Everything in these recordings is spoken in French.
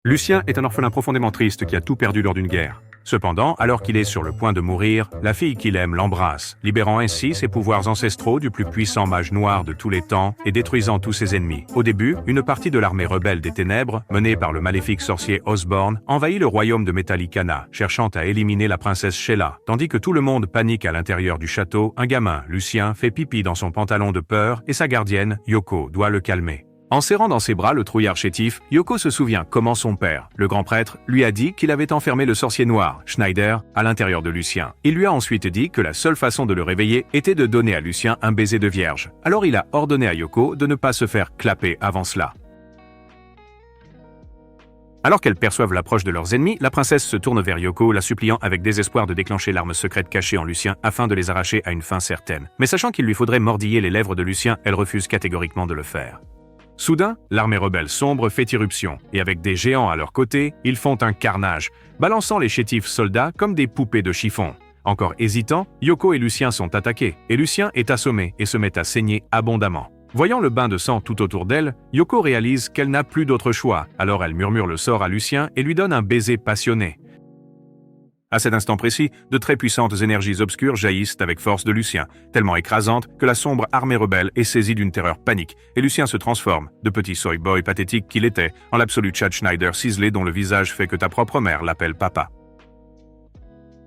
Lucien est un orphelin profondément triste qui a tout perdu lors d'une guerre. Cependant, alors qu'il est sur le point de mourir, la fille qu'il aime l'embrasse, libérant ainsi ses pouvoirs ancestraux du plus puissant mage noir de tous les temps et détruisant tous ses ennemis. Au début, une partie de l'armée rebelle des ténèbres, menée par le maléfique sorcier Osborn, envahit le royaume de Metallicana, cherchant à éliminer la princesse Sheila. Tandis que tout le monde panique à l'intérieur du château, un gamin, Lucien, fait pipi dans son pantalon de peur et sa gardienne, Yoko, doit le calmer. En serrant dans ses bras le trouillard chétif, Yoko se souvient comment son père, le grand prêtre, lui a dit qu'il avait enfermé le sorcier noir, Schneider, à l'intérieur de Lucien. Il lui a ensuite dit que la seule façon de le réveiller était de donner à Lucien un baiser de vierge. Alors il a ordonné à Yoko de ne pas se faire clapper avant cela. Alors qu'elles perçoivent l'approche de leurs ennemis, la princesse se tourne vers Yoko, la suppliant avec désespoir de déclencher l'arme secrète cachée en Lucien afin de les arracher à une fin certaine. Mais sachant qu'il lui faudrait mordiller les lèvres de Lucien, elle refuse catégoriquement de le faire. Soudain, l'armée rebelle sombre fait irruption, et avec des géants à leur côté, ils font un carnage, balançant les chétifs soldats comme des poupées de chiffon. Encore hésitant, Yoko et Lucien sont attaqués, et Lucien est assommé et se met à saigner abondamment. Voyant le bain de sang tout autour d'elle, Yoko réalise qu'elle n'a plus d'autre choix, alors elle murmure le sort à Lucien et lui donne un baiser passionné. À cet instant précis, de très puissantes énergies obscures jaillissent avec force de Lucien, tellement écrasantes que la sombre armée rebelle est saisie d'une terreur panique, et Lucien se transforme, de petit soy boy pathétique qu'il était, en l'absolu Chad Schneider ciselé dont le visage fait que ta propre mère l'appelle papa.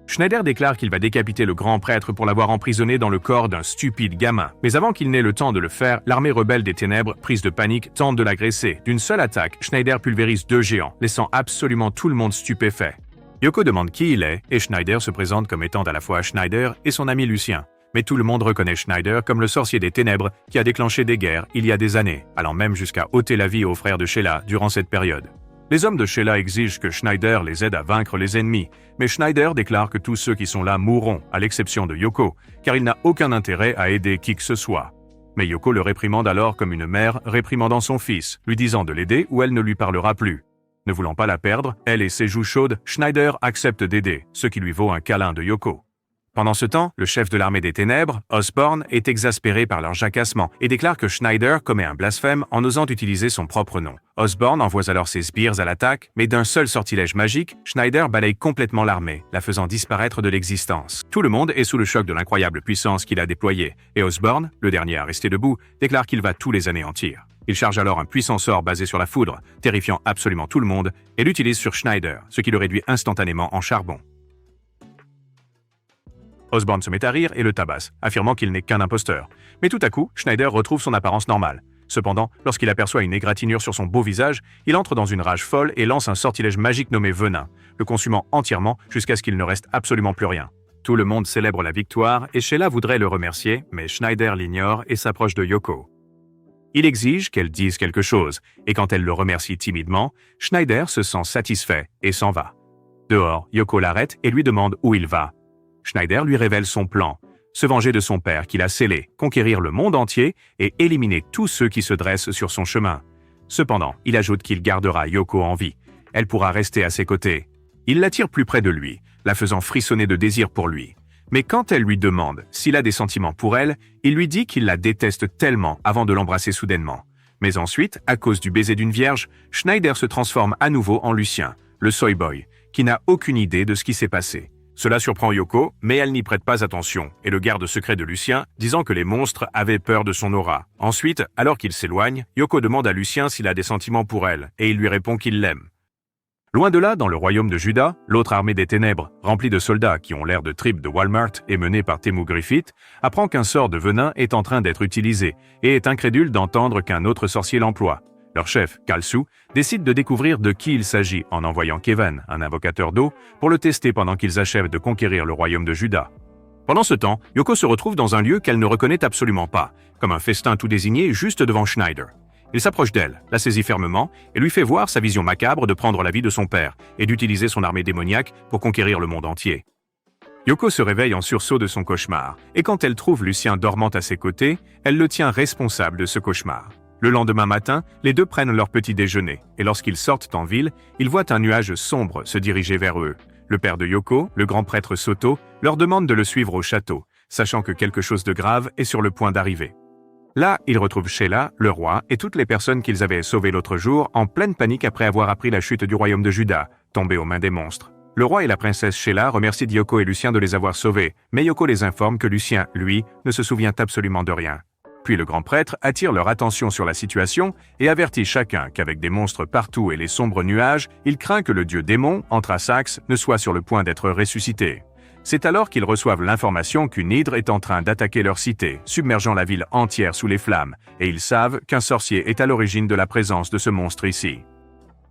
Schneider déclare qu'il va décapiter le grand prêtre pour l'avoir emprisonné dans le corps d'un stupide gamin. Mais avant qu'il n'ait le temps de le faire, l'armée rebelle des ténèbres, prise de panique, tente de l'agresser. D'une seule attaque, Schneider pulvérise 2 géants, laissant absolument tout le monde stupéfait. Yoko demande qui il est, et Schneider se présente comme étant à la fois Schneider et son ami Lucien. Mais tout le monde reconnaît Schneider comme le sorcier des ténèbres qui a déclenché des guerres il y a des années, allant même jusqu'à ôter la vie aux frères de Sheila durant cette période. Les hommes de Sheila exigent que Schneider les aide à vaincre les ennemis, mais Schneider déclare que tous ceux qui sont là mourront, à l'exception de Yoko, car il n'a aucun intérêt à aider qui que ce soit. Mais Yoko le réprimande alors comme une mère réprimandant son fils, lui disant de l'aider ou elle ne lui parlera plus. Ne voulant pas la perdre, elle et ses joues chaudes, Schneider accepte d'aider, ce qui lui vaut un câlin de Yoko. Pendant ce temps, le chef de l'armée des ténèbres, Osborn, est exaspéré par leur jacassement et déclare que Schneider commet un blasphème en osant utiliser son propre nom. Osborn envoie alors ses sbires à l'attaque, mais d'un seul sortilège magique, Schneider balaye complètement l'armée, la faisant disparaître de l'existence. Tout le monde est sous le choc de l'incroyable puissance qu'il a déployée, et Osborn, le dernier à rester debout, déclare qu'il va tous les anéantir. Il charge alors un puissant sort basé sur la foudre, terrifiant absolument tout le monde, et l'utilise sur Schneider, ce qui le réduit instantanément en charbon. Osborn se met à rire et le tabasse, affirmant qu'il n'est qu'un imposteur. Mais tout à coup, Schneider retrouve son apparence normale. Cependant, lorsqu'il aperçoit une égratignure sur son beau visage, il entre dans une rage folle et lance un sortilège magique nommé Venin, le consumant entièrement jusqu'à ce qu'il ne reste absolument plus rien. Tout le monde célèbre la victoire et Sheila voudrait le remercier, mais Schneider l'ignore et s'approche de Yoko. Il exige qu'elle dise quelque chose, et quand elle le remercie timidement, Schneider se sent satisfait et s'en va. Dehors, Yoko l'arrête et lui demande où il va. Schneider lui révèle son plan, se venger de son père qu'il a scellé, conquérir le monde entier et éliminer tous ceux qui se dressent sur son chemin. Cependant, il ajoute qu'il gardera Yoko en vie. Elle pourra rester à ses côtés. Il l'attire plus près de lui, la faisant frissonner de désir pour lui. Mais quand elle lui demande s'il a des sentiments pour elle, il lui dit qu'il la déteste tellement avant de l'embrasser soudainement. Mais ensuite, à cause du baiser d'une vierge, Schneider se transforme à nouveau en Lucien, le soy boy, qui n'a aucune idée de ce qui s'est passé. Cela surprend Yoko, mais elle n'y prête pas attention, et le garde secret de Lucien, disant que les monstres avaient peur de son aura. Ensuite, alors qu'il s'éloigne, Yoko demande à Lucien s'il a des sentiments pour elle, et il lui répond qu'il l'aime. Loin de là, dans le royaume de Juda, l'autre armée des ténèbres, remplie de soldats qui ont l'air de tripes de Walmart et menée par Temu Griffith, apprend qu'un sort de venin est en train d'être utilisé, et est incrédule d'entendre qu'un autre sorcier l'emploie. Leur chef, Kalsu, décide de découvrir de qui il s'agit en envoyant Kevin, un invocateur d'eau, pour le tester pendant qu'ils achèvent de conquérir le royaume de Juda. Pendant ce temps, Yoko se retrouve dans un lieu qu'elle ne reconnaît absolument pas, comme un festin tout désigné juste devant Schneider. Il s'approche d'elle, la saisit fermement et lui fait voir sa vision macabre de prendre la vie de son père et d'utiliser son armée démoniaque pour conquérir le monde entier. Yoko se réveille en sursaut de son cauchemar, et quand elle trouve Lucien dormant à ses côtés, elle le tient responsable de ce cauchemar. Le lendemain matin, les deux prennent leur petit déjeuner, et lorsqu'ils sortent en ville, ils voient un nuage sombre se diriger vers eux. Le père de Yoko, le grand prêtre Soto, leur demande de le suivre au château, sachant que quelque chose de grave est sur le point d'arriver. Là, ils retrouvent Sheila, le roi, et toutes les personnes qu'ils avaient sauvées l'autre jour en pleine panique après avoir appris la chute du royaume de Juda, tombé aux mains des monstres. Le roi et la princesse Sheila remercient Yoko et Lucien de les avoir sauvés, mais Yoko les informe que Lucien, lui, ne se souvient absolument de rien. Puis le grand prêtre attire leur attention sur la situation et avertit chacun qu'avec des monstres partout et les sombres nuages, il craint que le dieu démon, Anthrasax, ne soit sur le point d'être ressuscité. C'est alors qu'ils reçoivent l'information qu'une hydre est en train d'attaquer leur cité, submergeant la ville entière sous les flammes, et ils savent qu'un sorcier est à l'origine de la présence de ce monstre ici.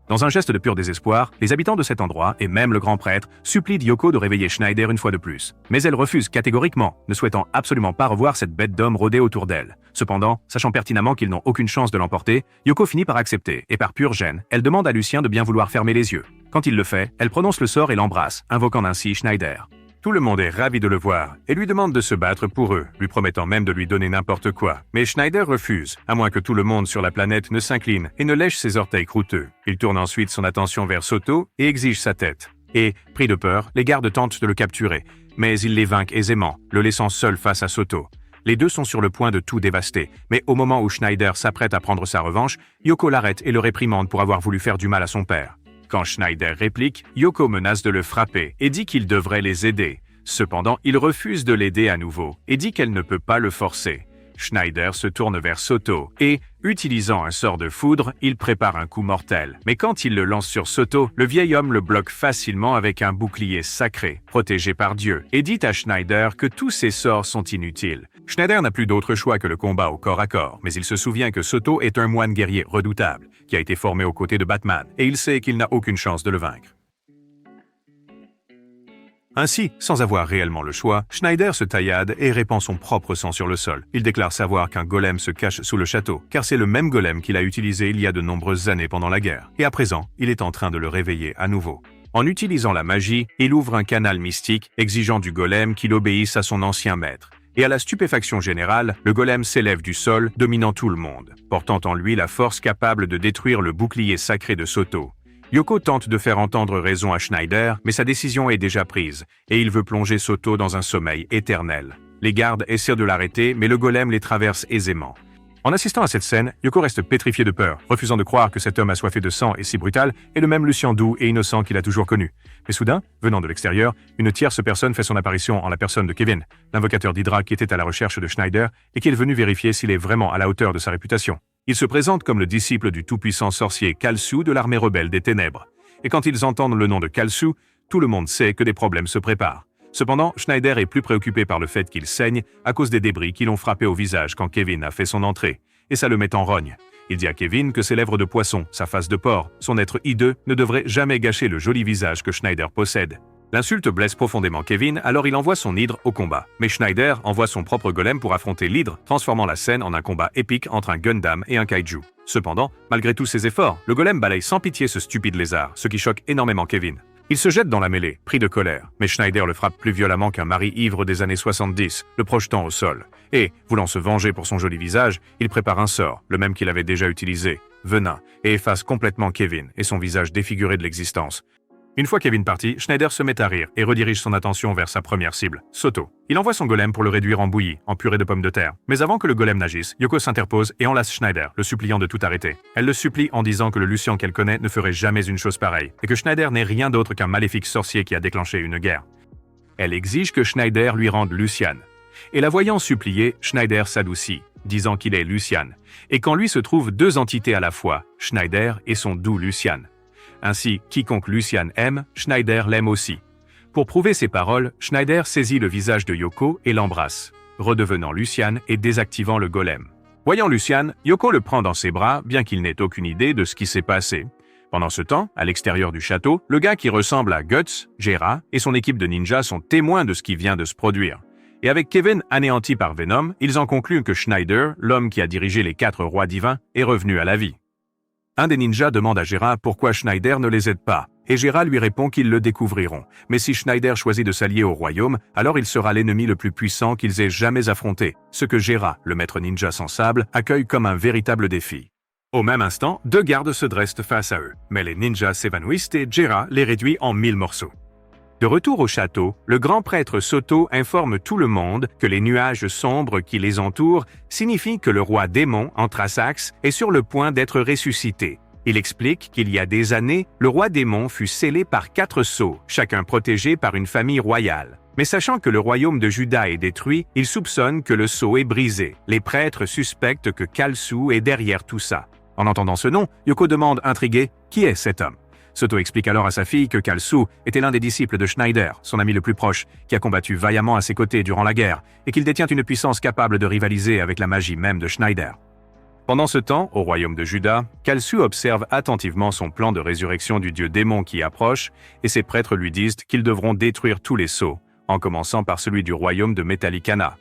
Dans un geste de pur désespoir, les habitants de cet endroit, et même le grand prêtre, supplient Yoko de réveiller Schneider une fois de plus. Mais elle refuse catégoriquement, ne souhaitant absolument pas revoir cette bête d'homme rôder autour d'elle. Cependant, sachant pertinemment qu'ils n'ont aucune chance de l'emporter, Yoko finit par accepter, et par pure gêne, elle demande à Lucien de bien vouloir fermer les yeux. Quand il le fait, elle prononce le sort et l'embrasse, invoquant ainsi Schneider. Tout le monde est ravi de le voir et lui demande de se battre pour eux, lui promettant même de lui donner n'importe quoi. Mais Schneider refuse, à moins que tout le monde sur la planète ne s'incline et ne lèche ses orteils croûteux. Il tourne ensuite son attention vers Soto et exige sa tête. Et, pris de peur, les gardes tentent de le capturer, mais ils les vainquent aisément, le laissant seul face à Soto. Les deux sont sur le point de tout dévaster, mais au moment où Schneider s'apprête à prendre sa revanche, Yoko l'arrête et le réprimande pour avoir voulu faire du mal à son père. Quand Schneider réplique, Yoko menace de le frapper et dit qu'il devrait les aider. Cependant, il refuse de l'aider à nouveau et dit qu'elle ne peut pas le forcer. Schneider se tourne vers Soto et, utilisant un sort de foudre, il prépare un coup mortel. Mais quand il le lance sur Soto, le vieil homme le bloque facilement avec un bouclier sacré, protégé par Dieu, et dit à Schneider que tous ses sorts sont inutiles. Schneider n'a plus d'autre choix que le combat au corps à corps, mais il se souvient que Soto est un moine guerrier redoutable, qui a été formé aux côtés de Batman, et il sait qu'il n'a aucune chance de le vaincre. Ainsi, sans avoir réellement le choix, Schneider se taillade et répand son propre sang sur le sol. Il déclare savoir qu'un golem se cache sous le château, car c'est le même golem qu'il a utilisé il y a de nombreuses années pendant la guerre. Et à présent, il est en train de le réveiller à nouveau. En utilisant la magie, il ouvre un canal mystique, exigeant du golem qu'il obéisse à son ancien maître. Et à la stupéfaction générale, le golem s'élève du sol, dominant tout le monde, portant en lui la force capable de détruire le bouclier sacré de Soto. Yoko tente de faire entendre raison à Schneider, mais sa décision est déjà prise, et il veut plonger Soto dans un sommeil éternel. Les gardes essaient de l'arrêter, mais le golem les traverse aisément. En assistant à cette scène, Yoko reste pétrifié de peur, refusant de croire que cet homme assoiffé de sang et si brutal est le même Lucien doux et innocent qu'il a toujours connu. Mais soudain, venant de l'extérieur, une tierce personne fait son apparition en la personne de Kevin, l'invocateur d'Hydra qui était à la recherche de Schneider et qui est venu vérifier s'il est vraiment à la hauteur de sa réputation. Il se présente comme le disciple du tout-puissant sorcier Kalsu de l'armée rebelle des Ténèbres. Et quand ils entendent le nom de Kalsu, tout le monde sait que des problèmes se préparent. Cependant, Schneider est plus préoccupé par le fait qu'il saigne à cause des débris qui l'ont frappé au visage quand Kevin a fait son entrée. Et ça le met en rogne. Il dit à Kevin que ses lèvres de poisson, sa face de porc, son être hideux ne devraient jamais gâcher le joli visage que Schneider possède. L'insulte blesse profondément Kevin, alors il envoie son hydre au combat. Mais Schneider envoie son propre golem pour affronter l'hydre, transformant la scène en un combat épique entre un Gundam et un kaiju. Cependant, malgré tous ses efforts, le golem balaye sans pitié ce stupide lézard, ce qui choque énormément Kevin. Il se jette dans la mêlée, pris de colère, mais Schneider le frappe plus violemment qu'un mari ivre des années 70, le projetant au sol. Et, voulant se venger pour son joli visage, il prépare un sort, le même qu'il avait déjà utilisé, Venin, et efface complètement Kevin et son visage défiguré de l'existence. Une fois Kevin parti, Schneider se met à rire et redirige son attention vers sa première cible, Soto. Il envoie son golem pour le réduire en bouillie, en purée de pommes de terre. Mais avant que le golem n'agisse, Yoko s'interpose et enlace Schneider, le suppliant de tout arrêter. Elle le supplie en disant que le Lucien qu'elle connaît ne ferait jamais une chose pareille, et que Schneider n'est rien d'autre qu'un maléfique sorcier qui a déclenché une guerre. Elle exige que Schneider lui rende Lucian. Et la voyant supplier, Schneider s'adoucit, disant qu'il est Lucian, et qu'en lui se trouvent deux entités à la fois, Schneider et son doux Lucian. Ainsi, quiconque Lucian aime, Schneider l'aime aussi. Pour prouver ces paroles, Schneider saisit le visage de Yoko et l'embrasse, redevenant Lucian et désactivant le golem. Voyant Lucian, Yoko le prend dans ses bras, bien qu'il n'ait aucune idée de ce qui s'est passé. Pendant ce temps, à l'extérieur du château, le gars qui ressemble à Guts, Jera, et son équipe de ninjas sont témoins de ce qui vient de se produire. Et avec Kevin anéanti par Venom, ils en concluent que Schneider, l'homme qui a dirigé les 4 rois divins, est revenu à la vie. Un des ninjas demande à Jera pourquoi Schneider ne les aide pas, et Jera lui répond qu'ils le découvriront. Mais si Schneider choisit de s'allier au royaume, alors il sera l'ennemi le plus puissant qu'ils aient jamais affronté, ce que Jera, le maître ninja sans sable, accueille comme un véritable défi. Au même instant, 2 gardes se dressent face à eux, mais les ninjas s'évanouissent et Jera les réduit en 1000 morceaux. De retour au château, le grand prêtre Soto informe tout le monde que les nuages sombres qui les entourent signifient que le roi démon, Anthrasax, est sur le point d'être ressuscité. Il explique qu'il y a des années, le roi démon fut scellé par 4 sceaux, chacun protégé par une famille royale. Mais sachant que le royaume de Juda est détruit, il soupçonne que le sceau est brisé. Les prêtres suspectent que Kalsu est derrière tout ça. En entendant ce nom, Yoko demande, intrigué, qui est cet homme? Soto explique alors à sa fille que Kalsu était l'un des disciples de Schneider, son ami le plus proche, qui a combattu vaillamment à ses côtés durant la guerre, et qu'il détient une puissance capable de rivaliser avec la magie même de Schneider. Pendant ce temps, au royaume de Juda, Kalsu observe attentivement son plan de résurrection du dieu démon qui approche, et ses prêtres lui disent qu'ils devront détruire tous les sceaux, en commençant par celui du royaume de Metallicana.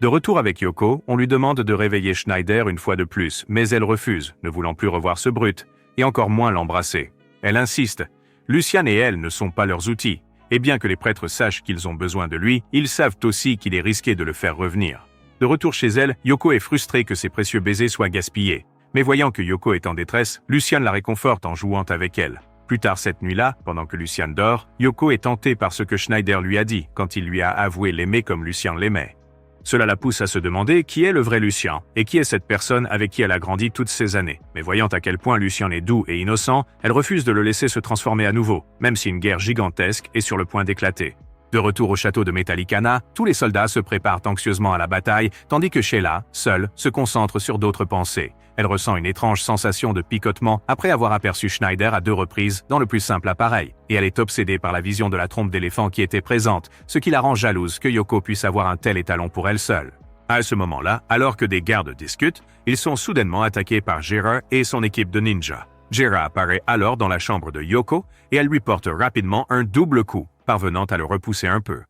De retour avec Yoko, on lui demande de réveiller Schneider une fois de plus, mais elle refuse, ne voulant plus revoir ce brute, et encore moins l'embrasser. Elle insiste. Lucian et elle ne sont pas leurs outils, et bien que les prêtres sachent qu'ils ont besoin de lui, ils savent aussi qu'il est risqué de le faire revenir. De retour chez elle, Yoko est frustrée que ses précieux baisers soient gaspillés. Mais voyant que Yoko est en détresse, Lucian la réconforte en jouant avec elle. Plus tard cette nuit-là, pendant que Lucian dort, Yoko est tentée par ce que Schneider lui a dit quand il lui a avoué l'aimer comme Lucian l'aimait. Cela la pousse à se demander qui est le vrai Lucian et qui est cette personne avec qui elle a grandi toutes ces années. Mais voyant à quel point Lucian est doux et innocent, elle refuse de le laisser se transformer à nouveau, même si une guerre gigantesque est sur le point d'éclater. De retour au château de Metallicana, tous les soldats se préparent anxieusement à la bataille, tandis que Sheila, seule, se concentre sur d'autres pensées. Elle ressent une étrange sensation de picotement après avoir aperçu Schneider à 2 reprises dans le plus simple appareil, et elle est obsédée par la vision de la trompe d'éléphant qui était présente, ce qui la rend jalouse que Yoko puisse avoir un tel étalon pour elle seule. À ce moment-là, alors que des gardes discutent, ils sont soudainement attaqués par Jera et son équipe de ninjas. Jera apparaît alors dans la chambre de Yoko et elle lui porte rapidement un double coup, parvenant à le repousser un peu.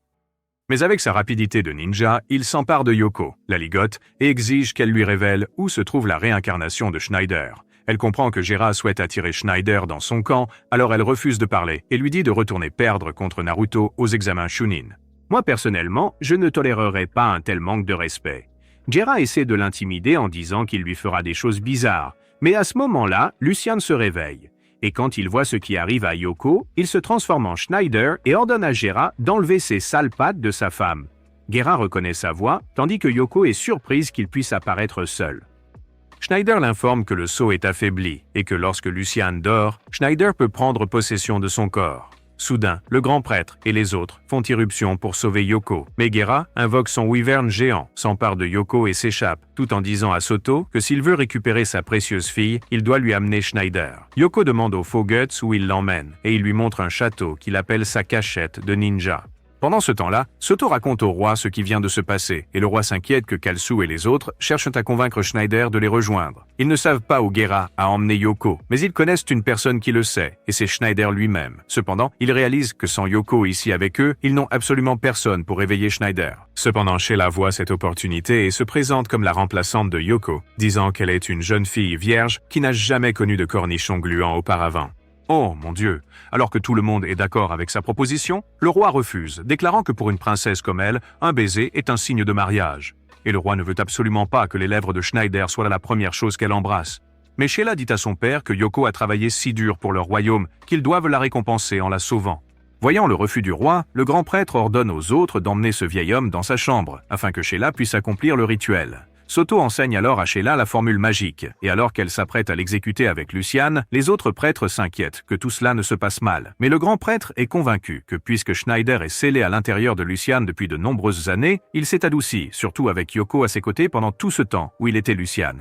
Mais avec sa rapidité de ninja, il s'empare de Yoko, la ligote, et exige qu'elle lui révèle où se trouve la réincarnation de Schneider. Elle comprend que Jera souhaite attirer Schneider dans son camp, alors elle refuse de parler et lui dit de retourner perdre contre Naruto aux examens Chunin. Moi personnellement, je ne tolérerai pas un tel manque de respect. Jera essaie de l'intimider en disant qu'il lui fera des choses bizarres, mais à ce moment-là, Lucian se réveille. Et quand il voit ce qui arrive à Yoko, il se transforme en Schneider et ordonne à Jera d'enlever ses sales pattes de sa femme. Jera reconnaît sa voix, tandis que Yoko est surprise qu'il puisse apparaître seul. Schneider l'informe que le sceau est affaibli et que lorsque Lucian dort, Schneider peut prendre possession de son corps. Soudain, le grand prêtre et les autres font irruption pour sauver Yoko, mais Jera invoque son wyvern géant, s'empare de Yoko et s'échappe, tout en disant à Soto que s'il veut récupérer sa précieuse fille, il doit lui amener Schneider. Yoko demande au faux Guts où il l'emmène, et il lui montre un château qu'il appelle sa cachette de ninja. Pendant ce temps-là, Soto raconte au roi ce qui vient de se passer, et le roi s'inquiète que Kalsu et les autres cherchent à convaincre Schneider de les rejoindre. Ils ne savent pas où Jera a emmené Yoko, mais ils connaissent une personne qui le sait, et c'est Schneider lui-même. Cependant, ils réalisent que sans Yoko ici avec eux, ils n'ont absolument personne pour réveiller Schneider. Cependant, Sheila voit cette opportunité et se présente comme la remplaçante de Yoko, disant qu'elle est une jeune fille vierge qui n'a jamais connu de cornichons gluants auparavant. Oh mon Dieu! Alors que tout le monde est d'accord avec sa proposition, le roi refuse, déclarant que pour une princesse comme elle, un baiser est un signe de mariage. Et le roi ne veut absolument pas que les lèvres de Schneider soient la première chose qu'elle embrasse. Mais Sheila dit à son père que Yoko a travaillé si dur pour leur royaume qu'ils doivent la récompenser en la sauvant. Voyant le refus du roi, le grand prêtre ordonne aux autres d'emmener ce vieil homme dans sa chambre, afin que Sheila puisse accomplir le rituel. Soto enseigne alors à Sheila la formule magique, et alors qu'elle s'apprête à l'exécuter avec Lucian, les autres prêtres s'inquiètent que tout cela ne se passe mal. Mais le grand prêtre est convaincu que puisque Schneider est scellé à l'intérieur de Lucian depuis de nombreuses années, il s'est adouci, surtout avec Yoko à ses côtés pendant tout ce temps où il était Lucian.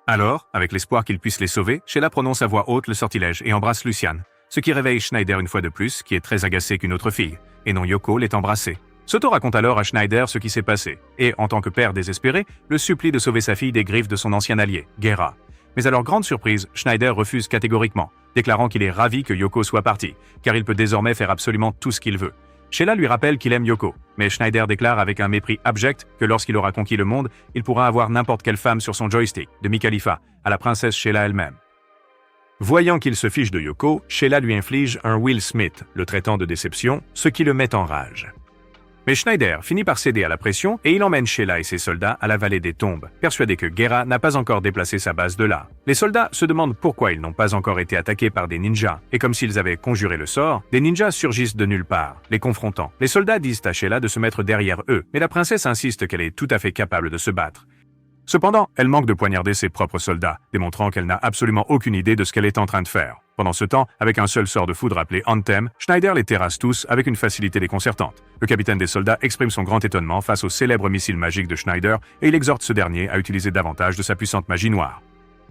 Alors, avec l'espoir qu'il puisse les sauver, Sheila prononce à voix haute le sortilège et embrasse Lucian, ce qui réveille Schneider une fois de plus, qui est très agacé qu'une autre fille, et non Yoko, l'ait embrassé. Soto raconte alors à Schneider ce qui s'est passé, et, en tant que père désespéré, le supplie de sauver sa fille des griffes de son ancien allié, Jera. Mais à leur grande surprise, Schneider refuse catégoriquement, déclarant qu'il est ravi que Yoko soit partie, car il peut désormais faire absolument tout ce qu'il veut. Sheila lui rappelle qu'il aime Yoko, mais Schneider déclare avec un mépris abject que lorsqu'il aura conquis le monde, il pourra avoir n'importe quelle femme sur son joystick, de Mi-Khalifa à la princesse Sheila elle-même. Voyant qu'il se fiche de Yoko, Sheila lui inflige un Will Smith, le traitant de déception, ce qui le met en rage. Mais Schneider finit par céder à la pression et il emmène Sheila et ses soldats à la vallée des tombes, persuadé que Guerra n'a pas encore déplacé sa base de là. Les soldats se demandent pourquoi ils n'ont pas encore été attaqués par des ninjas, et comme s'ils avaient conjuré le sort, des ninjas surgissent de nulle part, les confrontant. Les soldats disent à Sheila de se mettre derrière eux, mais la princesse insiste qu'elle est tout à fait capable de se battre. Cependant, elle manque de poignarder ses propres soldats, démontrant qu'elle n'a absolument aucune idée de ce qu'elle est en train de faire. Pendant ce temps, avec un seul sort de foudre appelé Anthem, Schneider les terrasse tous avec une facilité déconcertante. Le capitaine des soldats exprime son grand étonnement face au célèbre missile magique de Schneider et il exhorte ce dernier à utiliser davantage de sa puissante magie noire.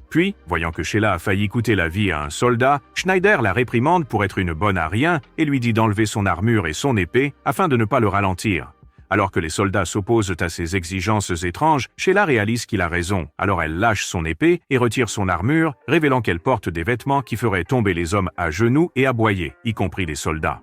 Puis, voyant que Sheila a failli coûter la vie à un soldat, Schneider la réprimande pour être une bonne à rien et lui dit d'enlever son armure et son épée afin de ne pas le ralentir. Alors que les soldats s'opposent à ces exigences étranges, Sheila réalise qu'il a raison, alors elle lâche son épée et retire son armure, révélant qu'elle porte des vêtements qui feraient tomber les hommes à genoux et aboyer, y compris les soldats.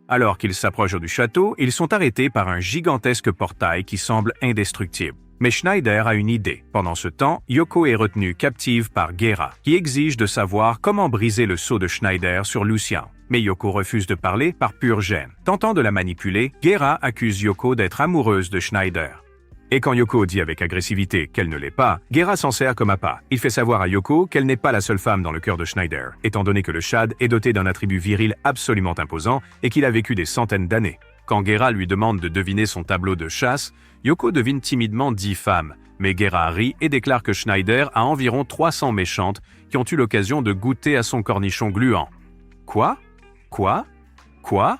Alors qu'ils s'approchent du château, ils sont arrêtés par un gigantesque portail qui semble indestructible. Mais Schneider a une idée. Pendant ce temps, Yoko est retenue captive par Guerra, qui exige de savoir comment briser le sceau de Schneider sur Lucien. Mais Yoko refuse de parler par pure gêne. Tentant de la manipuler, Guerra accuse Yoko d'être amoureuse de Schneider. Et quand Yoko dit avec agressivité qu'elle ne l'est pas, Guerra s'en sert comme appât. Il fait savoir à Yoko qu'elle n'est pas la seule femme dans le cœur de Schneider, étant donné que le Shad est doté d'un attribut viril absolument imposant et qu'il a vécu des centaines d'années. Quand Guerra lui demande de deviner son tableau de chasse, Yoko devine timidement 10 femmes, mais Guerra rit et déclare que Schneider a environ 300 méchantes qui ont eu l'occasion de goûter à son cornichon gluant. Quoi ? Quoi ? Quoi ?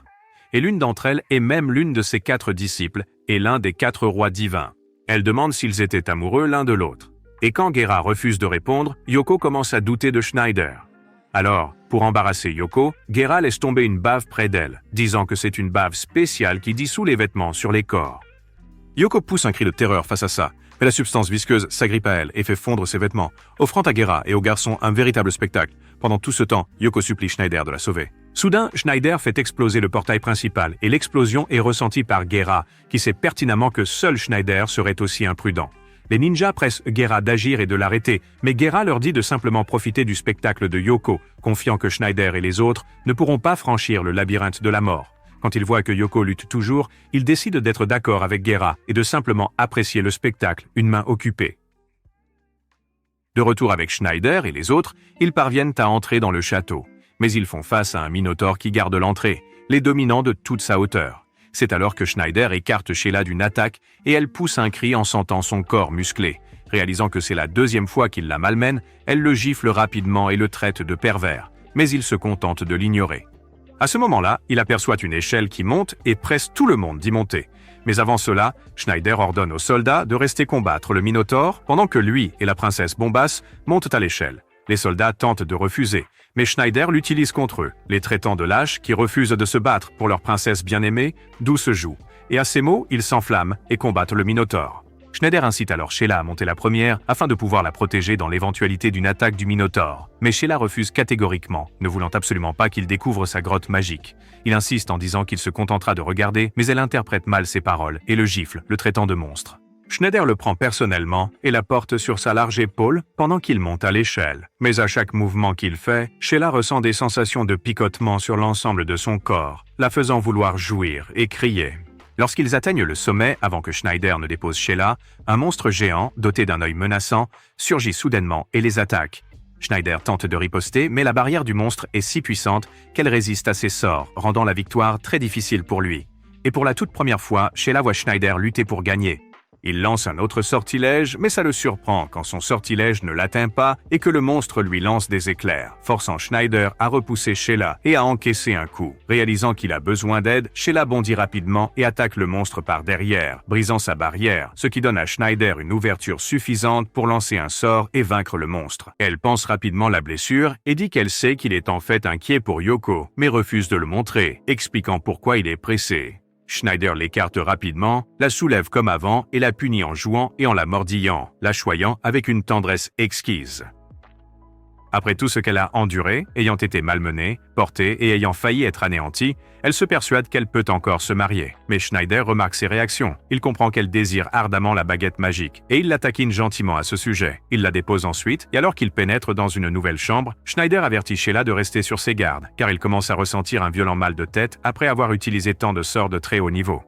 Et l'une d'entre elles est même l'une de ses 4 disciples et l'un des 4 rois divins. Elle demande s'ils étaient amoureux l'un de l'autre. Et quand Guerra refuse de répondre, Yoko commence à douter de Schneider. Alors, pour embarrasser Yoko, Guerra laisse tomber une bave près d'elle, disant que c'est une bave spéciale qui dissout les vêtements sur les corps. Yoko pousse un cri de terreur face à ça, mais la substance visqueuse s'agrippe à elle et fait fondre ses vêtements, offrant à Guerra et au garçon un véritable spectacle. Pendant tout ce temps, Yoko supplie Schneider de la sauver. Soudain, Schneider fait exploser le portail principal et l'explosion est ressentie par Guerra, qui sait pertinemment que seul Schneider serait aussi imprudent. Les ninjas pressent Guerra d'agir et de l'arrêter, mais Guerra leur dit de simplement profiter du spectacle de Yoko, confiant que Schneider et les autres ne pourront pas franchir le labyrinthe de la mort. Quand il voit que Yoko lutte toujours, il décide d'être d'accord avec Guerra et de simplement apprécier le spectacle, une main occupée. De retour avec Schneider et les autres, ils parviennent à entrer dans le château. Mais ils font face à un minotaure qui garde l'entrée, les dominant de toute sa hauteur. C'est alors que Schneider écarte Sheila d'une attaque et elle pousse un cri en sentant son corps musclé. Réalisant que c'est la 2e fois qu'il la malmène, elle le gifle rapidement et le traite de pervers. Mais il se contente de l'ignorer. À ce moment-là, il aperçoit une échelle qui monte et presse tout le monde d'y monter. Mais avant cela, Schneider ordonne aux soldats de rester combattre le Minotaure pendant que lui et la princesse Bombasse montent à l'échelle. Les soldats tentent de refuser, mais Schneider l'utilise contre eux, les traitant de lâches qui refusent de se battre pour leur princesse bien-aimée, d'où se joue. Et à ces mots, ils s'enflamment et combattent le Minotaure. Schneider incite alors Sheila à monter la première afin de pouvoir la protéger dans l'éventualité d'une attaque du Minotaure. Mais Sheila refuse catégoriquement, ne voulant absolument pas qu'il découvre sa grotte magique. Il insiste en disant qu'il se contentera de regarder, mais elle interprète mal ses paroles et le gifle, le traitant de monstre. Schneider le prend personnellement et la porte sur sa large épaule pendant qu'il monte à l'échelle. Mais à chaque mouvement qu'il fait, Sheila ressent des sensations de picotement sur l'ensemble de son corps, la faisant vouloir jouir et crier. Lorsqu'ils atteignent le sommet, avant que Schneider ne dépose Sheila, un monstre géant, doté d'un œil menaçant, surgit soudainement et les attaque. Schneider tente de riposter, mais la barrière du monstre est si puissante qu'elle résiste à ses sorts, rendant la victoire très difficile pour lui. Et pour la toute première fois, Sheila voit Schneider lutter pour gagner. Il lance un autre sortilège, mais ça le surprend quand son sortilège ne l'atteint pas et que le monstre lui lance des éclairs, forçant Schneider à repousser Sheila et à encaisser un coup. Réalisant qu'il a besoin d'aide, Sheila bondit rapidement et attaque le monstre par derrière, brisant sa barrière, ce qui donne à Schneider une ouverture suffisante pour lancer un sort et vaincre le monstre. Elle pense rapidement la blessure et dit qu'elle sait qu'il est en fait inquiet pour Yoko, mais refuse de le montrer, expliquant pourquoi il est pressé. Schneider l'écarte rapidement, la soulève comme avant et la punit en jouant et en la mordillant, la choyant avec une tendresse exquise. Après tout ce qu'elle a enduré, ayant été malmenée, portée et ayant failli être anéantie, elle se persuade qu'elle peut encore se marier. Mais Schneider remarque ses réactions. Il comprend qu'elle désire ardemment la baguette magique et il la taquine gentiment à ce sujet. Il la dépose ensuite et alors qu'il pénètre dans une nouvelle chambre, Schneider avertit Sheila de rester sur ses gardes car il commence à ressentir un violent mal de tête après avoir utilisé tant de sorts de très haut niveau.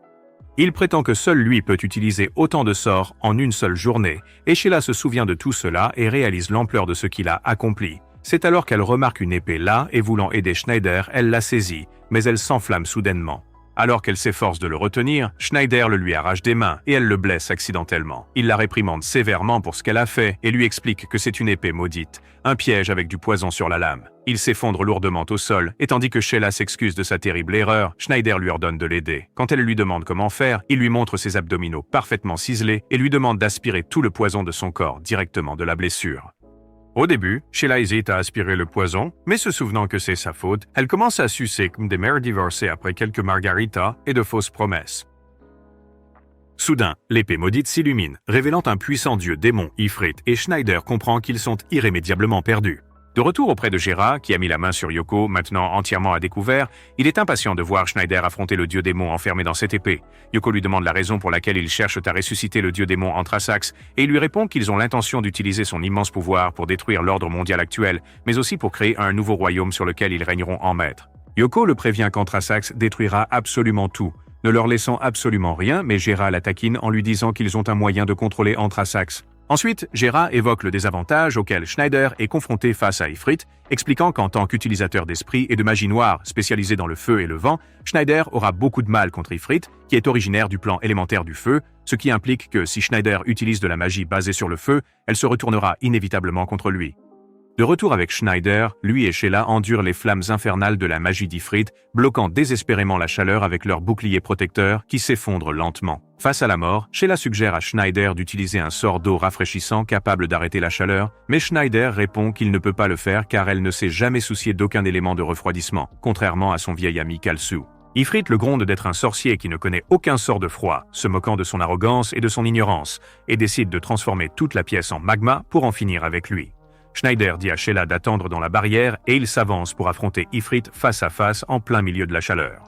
Il prétend que seul lui peut utiliser autant de sorts en une seule journée, et Sheila se souvient de tout cela et réalise l'ampleur de ce qu'il a accompli. C'est alors qu'elle remarque une épée là et voulant aider Schneider, elle la saisit, mais elle s'enflamme soudainement. Alors qu'elle s'efforce de le retenir, Schneider le lui arrache des mains et elle le blesse accidentellement. Il la réprimande sévèrement pour ce qu'elle a fait et lui explique que c'est une épée maudite, un piège avec du poison sur la lame. Il s'effondre lourdement au sol et tandis que Sheila s'excuse de sa terrible erreur, Schneider lui ordonne de l'aider. Quand elle lui demande comment faire, il lui montre ses abdominaux parfaitement ciselés et lui demande d'aspirer tout le poison de son corps directement de la blessure. Au début, Sheila hésite à aspirer le poison, mais se souvenant que c'est sa faute, elle commence à sucer comme des mères divorcées après quelques margaritas et de fausses promesses. Soudain, l'épée maudite s'illumine, révélant un puissant dieu démon Ifrit, et Schneider comprend qu'ils sont irrémédiablement perdus. De retour auprès de Gera, qui a mis la main sur Yoko, maintenant entièrement à découvert, il est impatient de voir Schneider affronter le dieu démon enfermé dans cette épée. Yoko lui demande la raison pour laquelle ils cherchent à ressusciter le dieu démon Anthrasax, et il lui répond qu'ils ont l'intention d'utiliser son immense pouvoir pour détruire l'ordre mondial actuel, mais aussi pour créer un nouveau royaume sur lequel ils régneront en maître. Yoko le prévient qu'Anthrasax détruira absolument tout, ne leur laissant absolument rien, mais Gera la taquine en lui disant qu'ils ont un moyen de contrôler Anthrasax. Ensuite, Gera évoque le désavantage auquel Schneider est confronté face à Ifrit, expliquant qu'en tant qu'utilisateur d'esprit et de magie noire spécialisé dans le feu et le vent, Schneider aura beaucoup de mal contre Ifrit, qui est originaire du plan élémentaire du feu, ce qui implique que si Schneider utilise de la magie basée sur le feu, elle se retournera inévitablement contre lui. De retour avec Schneider, lui et Sheila endurent les flammes infernales de la magie d'Ifrit, bloquant désespérément la chaleur avec leur bouclier protecteur qui s'effondre lentement. Face à la mort, Sheila suggère à Schneider d'utiliser un sort d'eau rafraîchissant capable d'arrêter la chaleur, mais Schneider répond qu'il ne peut pas le faire car elle ne s'est jamais souciée d'aucun élément de refroidissement, contrairement à son vieil ami Kalsu. Ifrit le gronde d'être un sorcier qui ne connaît aucun sort de froid, se moquant de son arrogance et de son ignorance, et décide de transformer toute la pièce en magma pour en finir avec lui. Schneider dit à Sheila d'attendre dans la barrière et il s'avance pour affronter Ifrit face à face en plein milieu de la chaleur.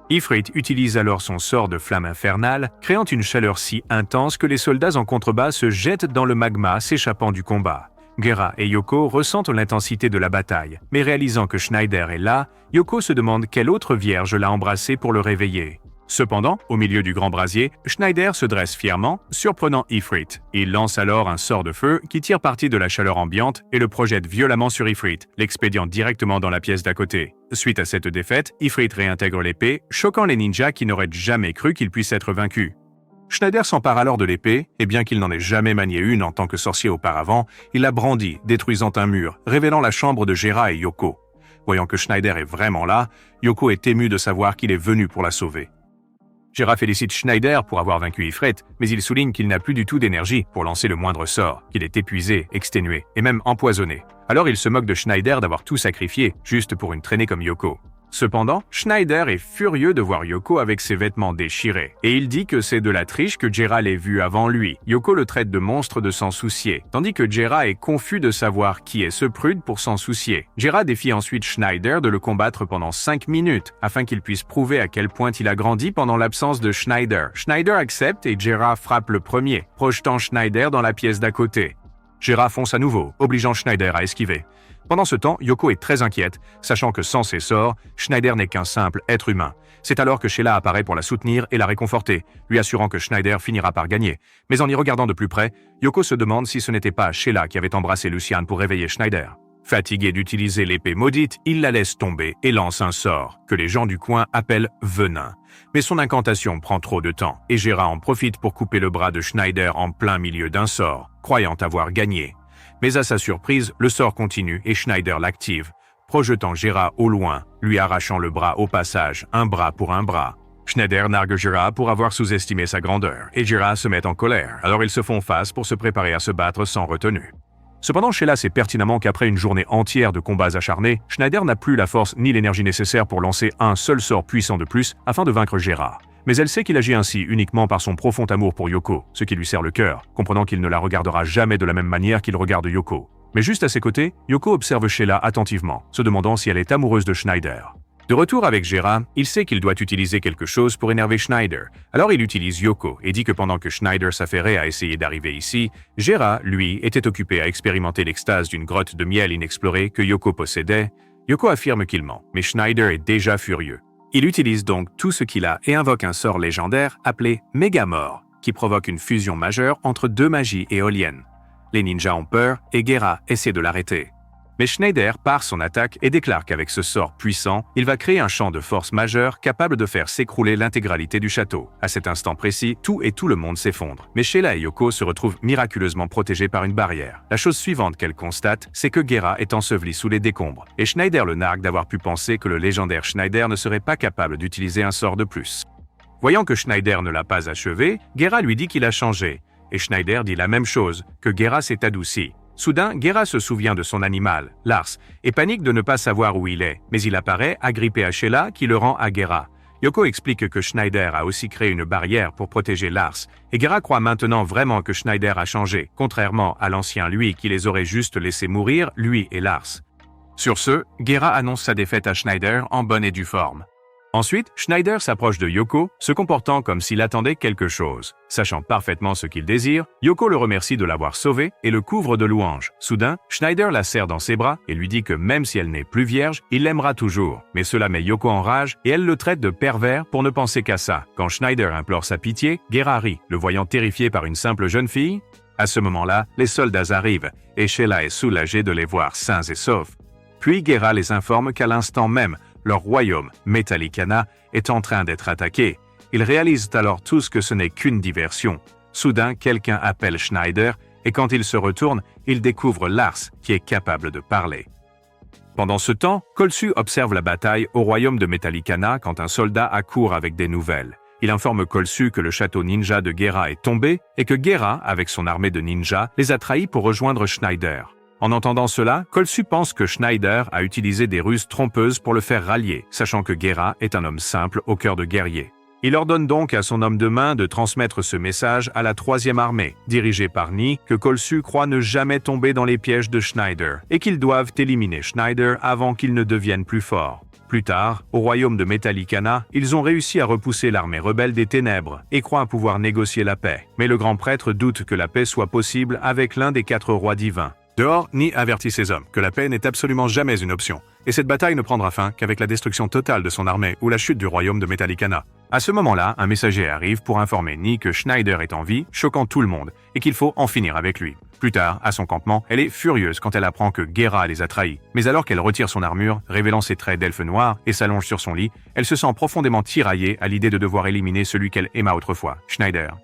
Ifrit utilise alors son sort de flamme infernale, créant une chaleur si intense que les soldats en contrebas se jettent dans le magma s'échappant du combat. Gera et Yoko ressentent l'intensité de la bataille, mais réalisant que Schneider est là, Yoko se demande quelle autre vierge l'a embrassé pour le réveiller. Cependant, au milieu du grand brasier, Schneider se dresse fièrement, surprenant Ifrit. Il lance alors un sort de feu qui tire parti de la chaleur ambiante et le projette violemment sur Ifrit, l'expédiant directement dans la pièce d'à côté. Suite à cette défaite, Ifrit réintègre l'épée, choquant les ninjas qui n'auraient jamais cru qu'il puisse être vaincu. Schneider s'empare alors de l'épée, et bien qu'il n'en ait jamais manié une en tant que sorcier auparavant, il la brandit, détruisant un mur, révélant la chambre de Gera et Yoko. Voyant que Schneider est vraiment là, Yoko est émue de savoir qu'il est venu pour la sauver. Gera félicite Schneider pour avoir vaincu Ifrit, mais il souligne qu'il n'a plus du tout d'énergie pour lancer le moindre sort, qu'il est épuisé, exténué et même empoisonné. Alors il se moque de Schneider d'avoir tout sacrifié, juste pour une traînée comme Yoko. Cependant, Schneider est furieux de voir Yoko avec ses vêtements déchirés, et il dit que c'est de la triche que Gera l'ait vu avant lui. Yoko le traite de monstre de s'en soucier, tandis que Gera est confus de savoir qui est ce prude pour s'en soucier. Gera défie ensuite Schneider de le combattre pendant 5 minutes, afin qu'il puisse prouver à quel point il a grandi pendant l'absence de Schneider. Schneider accepte et Gera frappe le premier, projetant Schneider dans la pièce d'à côté. Gera fonce à nouveau, obligeant Schneider à esquiver. Pendant ce temps, Yoko est très inquiète, sachant que sans ses sorts, Schneider n'est qu'un simple être humain. C'est alors que Sheila apparaît pour la soutenir et la réconforter, lui assurant que Schneider finira par gagner. Mais en y regardant de plus près, Yoko se demande si ce n'était pas Sheila qui avait embrassé Luciane pour réveiller Schneider. Fatigué d'utiliser l'épée maudite, il la laisse tomber et lance un sort, que les gens du coin appellent venin. Mais son incantation prend trop de temps, et Gera en profite pour couper le bras de Schneider en plein milieu d'un sort, croyant avoir gagné. Mais à sa surprise, le sort continue et Schneider l'active, projetant Gera au loin, lui arrachant le bras au passage, un bras pour un bras. Schneider nargue Gera pour avoir sous-estimé sa grandeur, et Gera se met en colère, alors ils se font face pour se préparer à se battre sans retenue. Cependant, Sheila sait pertinemment qu'après une journée entière de combats acharnés, Schneider n'a plus la force ni l'énergie nécessaire pour lancer un seul sort puissant de plus afin de vaincre Gera. Mais elle sait qu'il agit ainsi uniquement par son profond amour pour Yoko, ce qui lui serre le cœur, comprenant qu'il ne la regardera jamais de la même manière qu'il regarde Yoko. Mais juste à ses côtés, Yoko observe Sheila attentivement, se demandant si elle est amoureuse de Schneider. De retour avec Gera, il sait qu'il doit utiliser quelque chose pour énerver Schneider. Alors il utilise Yoko et dit que pendant que Schneider s'affairait à essayer d'arriver ici, Gera, lui, était occupé à expérimenter l'extase d'une grotte de miel inexplorée que Yoko possédait. Yoko affirme qu'il ment, mais Schneider est déjà furieux. Il utilise donc tout ce qu'il a et invoque un sort légendaire appelé Mégamore, qui provoque une fusion majeure entre deux magies éoliennes. Les ninjas ont peur et Gera essaie de l'arrêter. Mais Schneider part son attaque et déclare qu'avec ce sort puissant, il va créer un champ de force majeur capable de faire s'écrouler l'intégralité du château. À cet instant précis, tout le monde s'effondre. Mais Sheila et Yoko se retrouvent miraculeusement protégés par une barrière. La chose suivante qu'elle constate, c'est que Gera est enseveli sous les décombres. Et Schneider le nargue d'avoir pu penser que le légendaire Schneider ne serait pas capable d'utiliser un sort de plus. Voyant que Schneider ne l'a pas achevé, Gera lui dit qu'il a changé. Et Schneider dit la même chose, que Gera s'est adouci. Soudain, Gera se souvient de son animal, Lars, et panique de ne pas savoir où il est, mais il apparaît, agrippé à Sheila, qui le rend à Gera. Yoko explique que Schneider a aussi créé une barrière pour protéger Lars, et Gera croit maintenant vraiment que Schneider a changé, contrairement à l'ancien lui qui les aurait juste laissés mourir, lui et Lars. Sur ce, Gera annonce sa défaite à Schneider en bonne et due forme. Ensuite, Schneider s'approche de Yoko, se comportant comme s'il attendait quelque chose. Sachant parfaitement ce qu'il désire, Yoko le remercie de l'avoir sauvé et le couvre de louanges. Soudain, Schneider la serre dans ses bras et lui dit que même si elle n'est plus vierge, il l'aimera toujours. Mais cela met Yoko en rage et elle le traite de pervers pour ne penser qu'à ça. Quand Schneider implore sa pitié, Gera rit, le voyant terrifié par une simple jeune fille. À ce moment-là, les soldats arrivent et Sheila est soulagée de les voir sains et saufs. Puis Gera les informe qu'à l'instant même, leur royaume, Metallicana, est en train d'être attaqué. Ils réalisent alors tous que ce n'est qu'une diversion. Soudain, quelqu'un appelle Schneider, et quand il se retourne, il découvre Lars, qui est capable de parler. Pendant ce temps, Khonshu observe la bataille au royaume de Metallicana quand un soldat accourt avec des nouvelles. Il informe Khonshu que le château ninja de Gera est tombé, et que Gera, avec son armée de ninjas, les a trahis pour rejoindre Schneider. En entendant cela, Khonshu pense que Schneider a utilisé des ruses trompeuses pour le faire rallier, sachant que Gera est un homme simple au cœur de guerrier. Il ordonne donc à son homme de main de transmettre ce message à la 3e armée, dirigée par Ni, que Khonshu croit ne jamais tomber dans les pièges de Schneider, et qu'ils doivent éliminer Schneider avant qu'il ne devienne plus fort. Plus tard, au royaume de Metallicana, ils ont réussi à repousser l'armée rebelle des ténèbres et croient pouvoir négocier la paix. Mais le grand prêtre doute que la paix soit possible avec l'un des 4 rois divins. Dehors, Ni avertit ses hommes que la paix n'est absolument jamais une option, et cette bataille ne prendra fin qu'avec la destruction totale de son armée ou la chute du royaume de Metallicana. À ce moment-là, un messager arrive pour informer Ni que Schneider est en vie, choquant tout le monde, et qu'il faut en finir avec lui. Plus tard, à son campement, elle est furieuse quand elle apprend que Gera les a trahis. Mais alors qu'elle retire son armure, révélant ses traits d'elfe noir, et s'allonge sur son lit, elle se sent profondément tiraillée à l'idée de devoir éliminer celui qu'elle aima autrefois, Schneider.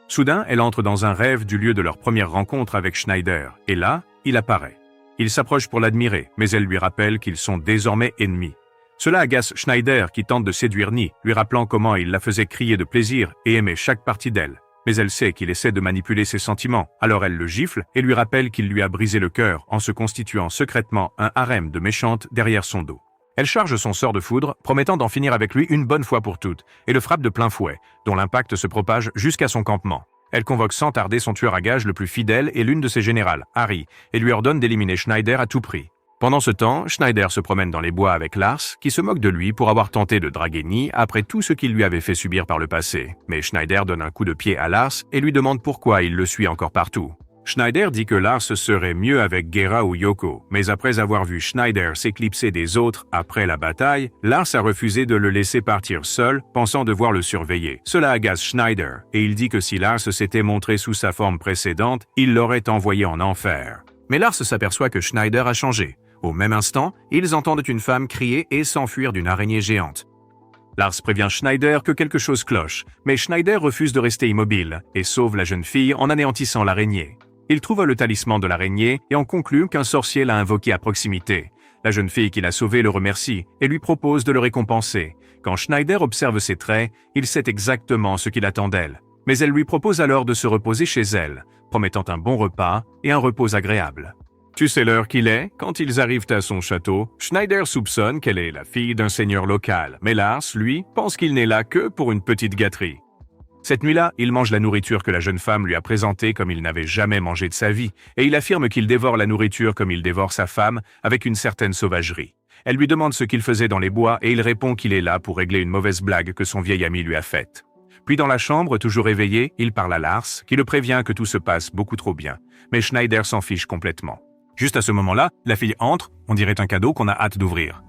Soudain, elle entre dans un rêve du lieu de leur première rencontre avec Schneider, et là, il apparaît. Il s'approche pour l'admirer, mais elle lui rappelle qu'ils sont désormais ennemis. Cela agace Schneider qui tente de séduire Ni, lui rappelant comment il la faisait crier de plaisir et aimer chaque partie d'elle. Mais elle sait qu'il essaie de manipuler ses sentiments, alors elle le gifle et lui rappelle qu'il lui a brisé le cœur en se constituant secrètement un harem de méchantes derrière son dos. Elle charge son sort de foudre, promettant d'en finir avec lui une bonne fois pour toutes, et le frappe de plein fouet, dont l'impact se propage jusqu'à son campement. Elle convoque sans tarder son tueur à gages le plus fidèle et l'une de ses générales, Harry, et lui ordonne d'éliminer Schneider à tout prix. Pendant ce temps, Schneider se promène dans les bois avec Lars, qui se moque de lui pour avoir tenté de draguer Ni après tout ce qu'il lui avait fait subir par le passé. Mais Schneider donne un coup de pied à Lars et lui demande pourquoi il le suit encore partout. Schneider dit que Lars serait mieux avec Gera ou Yoko, mais après avoir vu Schneider s'éclipser des autres après la bataille, Lars a refusé de le laisser partir seul, pensant devoir le surveiller. Cela agace Schneider, et il dit que si Lars s'était montré sous sa forme précédente, il l'aurait envoyé en enfer. Mais Lars s'aperçoit que Schneider a changé. Au même instant, ils entendent une femme crier et s'enfuir d'une araignée géante. Lars prévient Schneider que quelque chose cloche, mais Schneider refuse de rester immobile et sauve la jeune fille en anéantissant l'araignée. Il trouve le talisman de l'araignée et en conclut qu'un sorcier l'a invoqué à proximité. La jeune fille qui l'a sauvé le remercie et lui propose de le récompenser. Quand Schneider observe ses traits, il sait exactement ce qu'il attend d'elle. Mais elle lui propose alors de se reposer chez elle, promettant un bon repas et un repos agréable. Tu sais l'heure qu'il est, quand ils arrivent à son château, Schneider soupçonne qu'elle est la fille d'un seigneur local, mais Lars, lui, pense qu'il n'est là que pour une petite gâterie. Cette nuit-là, il mange la nourriture que la jeune femme lui a présentée comme il n'avait jamais mangé de sa vie, et il affirme qu'il dévore la nourriture comme il dévore sa femme, avec une certaine sauvagerie. Elle lui demande ce qu'il faisait dans les bois et il répond qu'il est là pour régler une mauvaise blague que son vieil ami lui a faite. Puis dans la chambre, toujours éveillé, il parle à Lars, qui le prévient que tout se passe beaucoup trop bien. Mais Schneider s'en fiche complètement. Juste à ce moment-là, la fille entre, on dirait un cadeau qu'on a hâte d'ouvrir.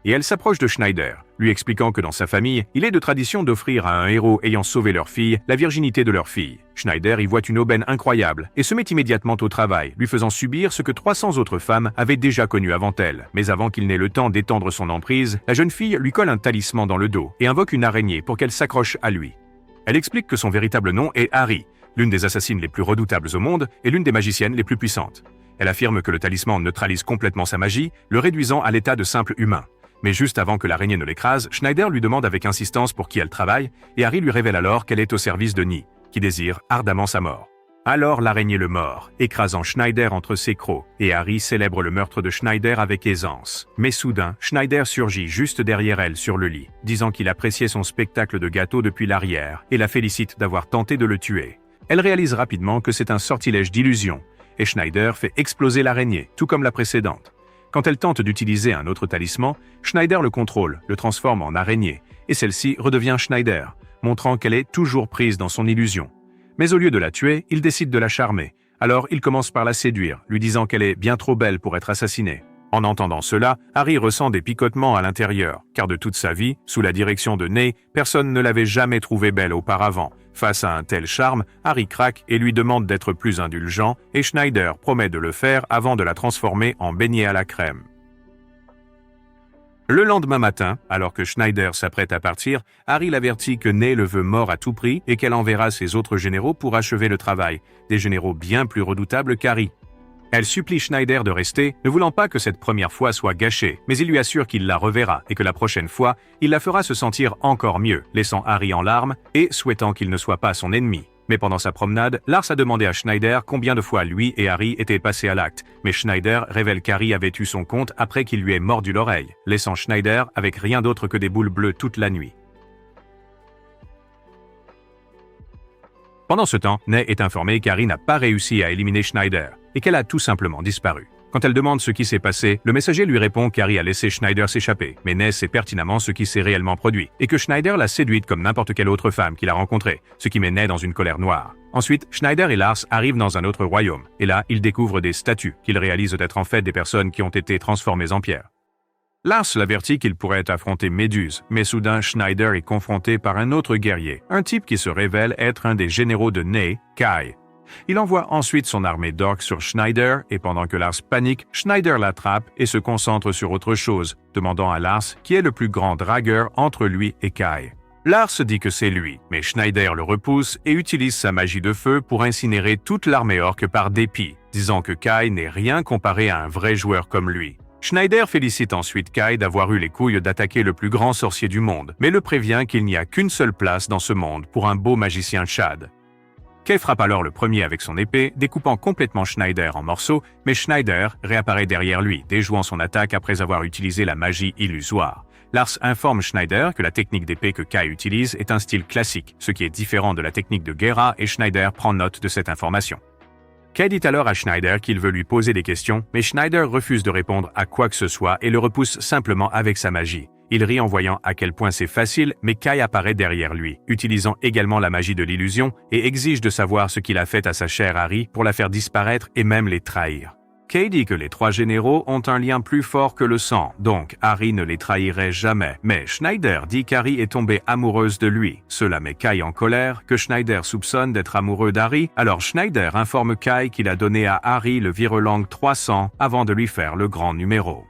Et elle s'approche de Schneider, lui expliquant que dans sa famille, il est de tradition d'offrir à un héros ayant sauvé leur fille la virginité de leur fille. Schneider y voit une aubaine incroyable et se met immédiatement au travail, lui faisant subir ce que 300 autres femmes avaient déjà connu avant elle. Mais avant qu'il n'ait le temps d'étendre son emprise, la jeune fille lui colle un talisman dans le dos et invoque une araignée pour qu'elle s'accroche à lui. Elle explique que son véritable nom est Harry, l'une des assassines les plus redoutables au monde et l'une des magiciennes les plus puissantes. Elle affirme que le talisman neutralise complètement sa magie, le réduisant à l'état de simple humain. Mais juste avant que l'araignée ne l'écrase, Schneider lui demande avec insistance pour qui elle travaille, et Harry lui révèle alors qu'elle est au service de Nie, qui désire ardemment sa mort. Alors l'araignée le mord, écrasant Schneider entre ses crocs, et Harry célèbre le meurtre de Schneider avec aisance. Mais soudain, Schneider surgit juste derrière elle sur le lit, disant qu'il appréciait son spectacle de gâteau depuis l'arrière, et la félicite d'avoir tenté de le tuer. Elle réalise rapidement que c'est un sortilège d'illusion, et Schneider fait exploser l'araignée, tout comme la précédente. Quand elle tente d'utiliser un autre talisman, Schneider le contrôle, le transforme en araignée, et celle-ci redevient Schneider, montrant qu'elle est toujours prise dans son illusion. Mais au lieu de la tuer, il décide de la charmer. Alors il commence par la séduire, lui disant qu'elle est bien trop belle pour être assassinée. En entendant cela, Harry ressent des picotements à l'intérieur, car de toute sa vie, sous la direction de Ney, personne ne l'avait jamais trouvée belle auparavant. Face à un tel charme, Harry craque et lui demande d'être plus indulgent, et Schneider promet de le faire avant de la transformer en beignet à la crème. Le lendemain matin, alors que Schneider s'apprête à partir, Harry l'avertit que Ney le veut mort à tout prix et qu'elle enverra ses autres généraux pour achever le travail, des généraux bien plus redoutables qu'Harry. Elle supplie Schneider de rester, ne voulant pas que cette première fois soit gâchée, mais il lui assure qu'il la reverra et que la prochaine fois, il la fera se sentir encore mieux, laissant Harry en larmes et souhaitant qu'il ne soit pas son ennemi. Mais pendant sa promenade, Lars a demandé à Schneider combien de fois lui et Harry étaient passés à l'acte, mais Schneider révèle qu'Harry avait eu son compte après qu'il lui ait mordu l'oreille, laissant Schneider avec rien d'autre que des boules bleues toute la nuit. Pendant ce temps, Ney est informée qu'Harry n'a pas réussi à éliminer Schneider et qu'elle a tout simplement disparu. Quand elle demande ce qui s'est passé, le messager lui répond qu'Harry a laissé Schneider s'échapper, mais Ney sait pertinemment ce qui s'est réellement produit et que Schneider l'a séduite comme n'importe quelle autre femme qu'il a rencontrée, ce qui met Ney dans une colère noire. Ensuite, Schneider et Lars arrivent dans un autre royaume, et là, ils découvrent des statues qu'ils réalisent être en fait des personnes qui ont été transformées en pierre. Lars l'avertit qu'il pourrait affronter Méduse, mais soudain Schneider est confronté par un autre guerrier, un type qui se révèle être un des généraux de Ney, Kai. Il envoie ensuite son armée d'orques sur Schneider, et pendant que Lars panique, Schneider l'attrape et se concentre sur autre chose, demandant à Lars qui est le plus grand dragueur entre lui et Kai. Lars dit que c'est lui, mais Schneider le repousse et utilise sa magie de feu pour incinérer toute l'armée orque par dépit, disant que Kai n'est rien comparé à un vrai joueur comme lui. Schneider félicite ensuite Kai d'avoir eu les couilles d'attaquer le plus grand sorcier du monde, mais le prévient qu'il n'y a qu'une seule place dans ce monde pour un beau magicien Chad. Kai frappe alors le premier avec son épée, découpant complètement Schneider en morceaux, mais Schneider réapparaît derrière lui, déjouant son attaque après avoir utilisé la magie illusoire. Lars informe Schneider que la technique d'épée que Kai utilise est un style classique, ce qui est différent de la technique de Guerra, et Schneider prend note de cette information. Kai dit alors à Schneider qu'il veut lui poser des questions, mais Schneider refuse de répondre à quoi que ce soit et le repousse simplement avec sa magie. Il rit en voyant à quel point c'est facile, mais Kai apparaît derrière lui, utilisant également la magie de l'illusion et exige de savoir ce qu'il a fait à sa chère Harry pour la faire disparaître et même les trahir. Kai dit que les trois généraux ont un lien plus fort que le sang, donc Harry ne les trahirait jamais. Mais Schneider dit qu'Harry est tombée amoureuse de lui. Cela met Kai en colère, que Schneider soupçonne d'être amoureux d'Harry, alors Schneider informe Kai qu'il a donné à Harry le Virelang 300 avant de lui faire le grand numéro.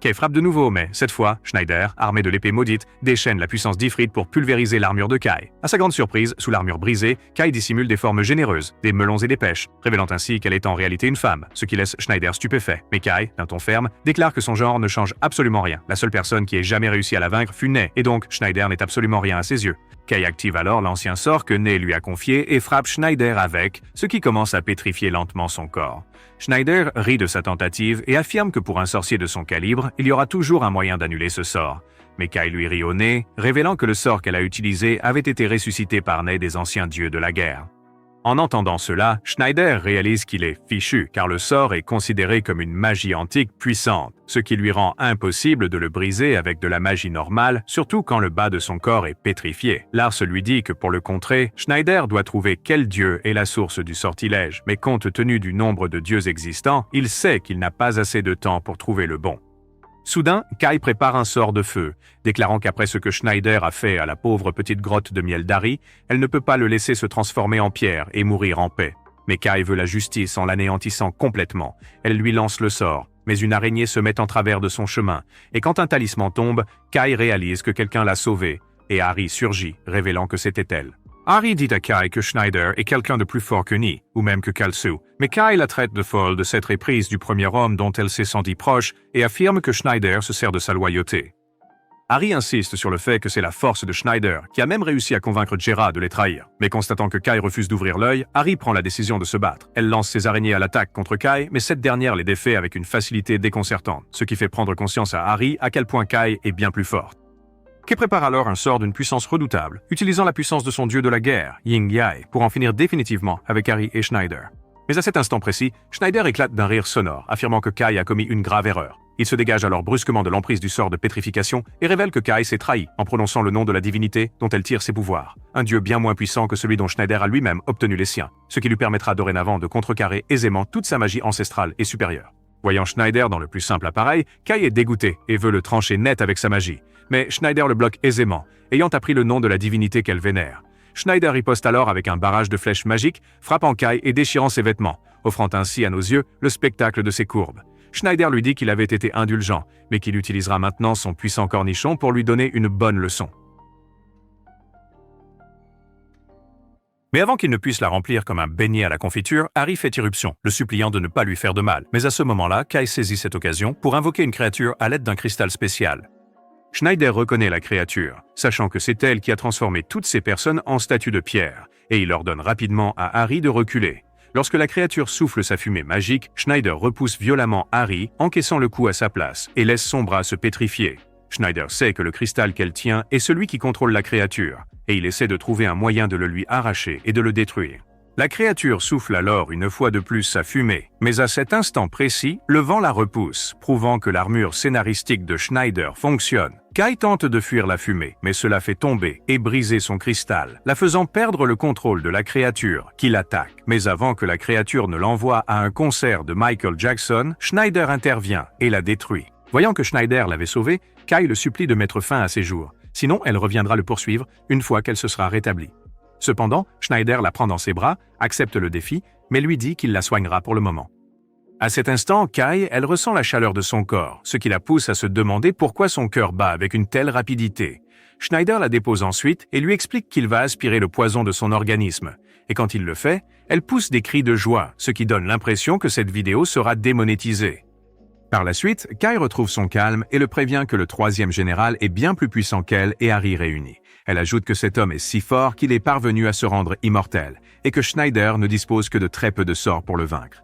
Kai frappe de nouveau, mais cette fois, Schneider, armé de l'épée maudite, déchaîne la puissance d'Ifrit pour pulvériser l'armure de Kai. À sa grande surprise, sous l'armure brisée, Kai dissimule des formes généreuses, des melons et des pêches, révélant ainsi qu'elle est en réalité une femme, ce qui laisse Schneider stupéfait. Mais Kai, d'un ton ferme, déclare que son genre ne change absolument rien. La seule personne qui ait jamais réussi à la vaincre fut Ney, et donc Schneider n'est absolument rien à ses yeux. Kai active alors l'ancien sort que Ney lui a confié et frappe Schneider avec, ce qui commence à pétrifier lentement son corps. Schneider rit de sa tentative et affirme que pour un sorcier de son calibre, il y aura toujours un moyen d'annuler ce sort. Mais Kai lui rit au nez, révélant que le sort qu'elle a utilisé avait été ressuscité par Ney des anciens dieux de la guerre. En entendant cela, Schneider réalise qu'il est fichu, car le sort est considéré comme une magie antique puissante, ce qui lui rend impossible de le briser avec de la magie normale, surtout quand le bas de son corps est pétrifié. Lars lui dit que pour le contrer, Schneider doit trouver quel dieu est la source du sortilège, mais compte tenu du nombre de dieux existants, il sait qu'il n'a pas assez de temps pour trouver le bon. Soudain, Kai prépare un sort de feu, déclarant qu'après ce que Schneider a fait à la pauvre petite grotte de miel d'Ari, elle ne peut pas le laisser se transformer en pierre et mourir en paix. Mais Kai veut la justice en l'anéantissant complètement. Elle lui lance le sort, mais une araignée se met en travers de son chemin, et quand un talisman tombe, Kai réalise que quelqu'un l'a sauvée, et Ari surgit, révélant que c'était elle. Ari dit à Kai que Schneider est quelqu'un de plus fort que Ni, ou même que Kalsu, mais Kai la traite de folle de cette éprise du premier homme dont elle s'est sentie proche et affirme que Schneider se sert de sa loyauté. Ari insiste sur le fait que c'est la force de Schneider qui a même réussi à convaincre Jera de les trahir. Mais constatant que Kai refuse d'ouvrir l'œil, Ari prend la décision de se battre. Elle lance ses araignées à l'attaque contre Kai, mais cette dernière les défait avec une facilité déconcertante, ce qui fait prendre conscience à Ari à quel point Kai est bien plus forte. Kai prépare alors un sort d'une puissance redoutable, utilisant la puissance de son dieu de la guerre, Ying Yai, pour en finir définitivement avec Ari et Schneider. Mais à cet instant précis, Schneider éclate d'un rire sonore, affirmant que Kai a commis une grave erreur. Il se dégage alors brusquement de l'emprise du sort de pétrification et révèle que Kai s'est trahi en prononçant le nom de la divinité dont elle tire ses pouvoirs, un dieu bien moins puissant que celui dont Schneider a lui-même obtenu les siens, ce qui lui permettra dorénavant de contrecarrer aisément toute sa magie ancestrale et supérieure. Voyant Schneider dans le plus simple appareil, Kai est dégoûté et veut le trancher net avec sa magie. Mais Schneider le bloque aisément, ayant appris le nom de la divinité qu'elle vénère. Schneider riposte alors avec un barrage de flèches magiques, frappant Kai et déchirant ses vêtements, offrant ainsi à nos yeux le spectacle de ses courbes. Schneider lui dit qu'il avait été indulgent, mais qu'il utilisera maintenant son puissant cornichon pour lui donner une bonne leçon. Mais avant qu'il ne puisse la remplir comme un beignet à la confiture, Ari fait irruption, le suppliant de ne pas lui faire de mal. Mais à ce moment-là, Kai saisit cette occasion pour invoquer une créature à l'aide d'un cristal spécial. Schneider reconnaît la créature, sachant que c'est elle qui a transformé toutes ces personnes en statues de pierre, et il ordonne rapidement à Ari de reculer. Lorsque la créature souffle sa fumée magique, Schneider repousse violemment Ari, encaissant le coup à sa place, et laisse son bras se pétrifier. Schneider sait que le cristal qu'elle tient est celui qui contrôle la créature, et il essaie de trouver un moyen de le lui arracher et de le détruire. La créature souffle alors une fois de plus sa fumée, mais à cet instant précis, le vent la repousse, prouvant que l'armure scénaristique de Schneider fonctionne. Kai tente de fuir la fumée, mais cela fait tomber et briser son cristal, la faisant perdre le contrôle de la créature, qui l'attaque. Mais avant que la créature ne l'envoie à un concert de Michael Jackson, Schneider intervient et la détruit. Voyant que Schneider l'avait sauvée, Kai le supplie de mettre fin à ses jours, sinon elle reviendra le poursuivre une fois qu'elle se sera rétablie. Cependant, Schneider la prend dans ses bras, accepte le défi, mais lui dit qu'il la soignera pour le moment. À cet instant, Kai, elle ressent la chaleur de son corps, ce qui la pousse à se demander pourquoi son cœur bat avec une telle rapidité. Schneider la dépose ensuite et lui explique qu'il va aspirer le poison de son organisme. Et quand il le fait, elle pousse des cris de joie, ce qui donne l'impression que cette vidéo sera démonétisée. Par la suite, Kai retrouve son calme et le prévient que le troisième général est bien plus puissant qu'elle et Ari réunis. Elle ajoute que cet homme est si fort qu'il est parvenu à se rendre immortel et que Schneider ne dispose que de très peu de sorts pour le vaincre.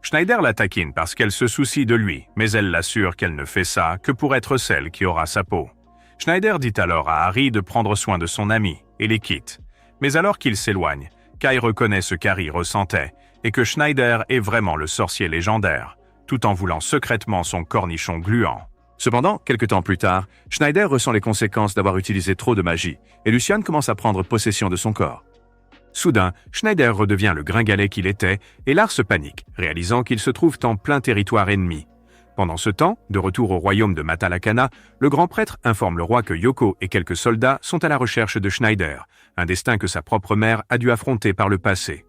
Schneider la taquine parce qu'elle se soucie de lui, mais elle l'assure qu'elle ne fait ça que pour être celle qui aura sa peau. Schneider dit alors à Ari de prendre soin de son ami et les quitte. Mais alors qu'il s'éloigne, Kai reconnaît ce qu'Ari ressentait et que Schneider est vraiment le sorcier légendaire, tout en voulant secrètement son cornichon gluant. Cependant, quelque temps plus tard, Schneider ressent les conséquences d'avoir utilisé trop de magie, et Lucian commence à prendre possession de son corps. Soudain, Schneider redevient le gringalet qu'il était, et Lars panique, réalisant qu'il se trouve en plein territoire ennemi. Pendant ce temps, de retour au royaume de Matalakana, le grand prêtre informe le roi que Yoko et quelques soldats sont à la recherche de Schneider, un destin que sa propre mère a dû affronter par le passé.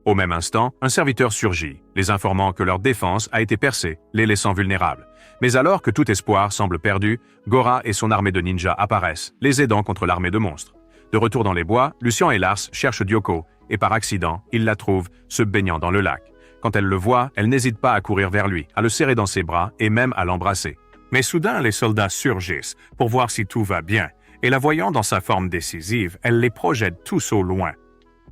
Au même instant, un serviteur surgit, les informant que leur défense a été percée, les laissant vulnérables. Mais alors que tout espoir semble perdu, Gora et son armée de ninjas apparaissent, les aidant contre l'armée de monstres. De retour dans les bois, Lucian et Lars cherchent Yoko, et par accident, ils la trouvent se baignant dans le lac. Quand elle le voit, elle n'hésite pas à courir vers lui, à le serrer dans ses bras et même à l'embrasser. Mais soudain, les soldats surgissent pour voir si tout va bien, et la voyant dans sa forme décisive, elle les projette tous au loin.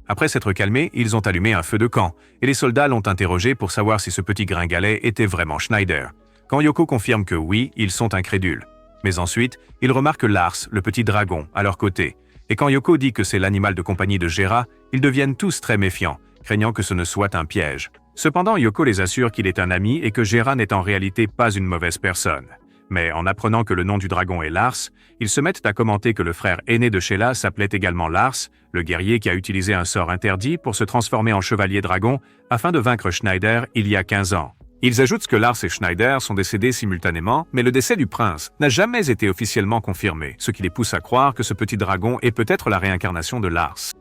Après s'être calmés, ils ont allumé un feu de camp, et les soldats l'ont interrogé pour savoir si ce petit gringalet était vraiment Schneider. Quand Yoko confirme que oui, ils sont incrédules. Mais ensuite, ils remarquent Lars, le petit dragon, à leur côté. Et quand Yoko dit que c'est l'animal de compagnie de Gera, ils deviennent tous très méfiants, craignant que ce ne soit un piège. Cependant, Yoko les assure qu'il est un ami et que Gera n'est en réalité pas une mauvaise personne. Mais en apprenant que le nom du dragon est Lars, ils se mettent à commenter que le frère aîné de Sheila s'appelait également Lars, le guerrier qui a utilisé un sort interdit pour se transformer en chevalier dragon afin de vaincre Schneider il y a 15 ans. Ils ajoutent que Lars et Schneider sont décédés simultanément, mais le décès du prince n'a jamais été officiellement confirmé, ce qui les pousse à croire que ce petit dragon est peut-être la réincarnation de Lars.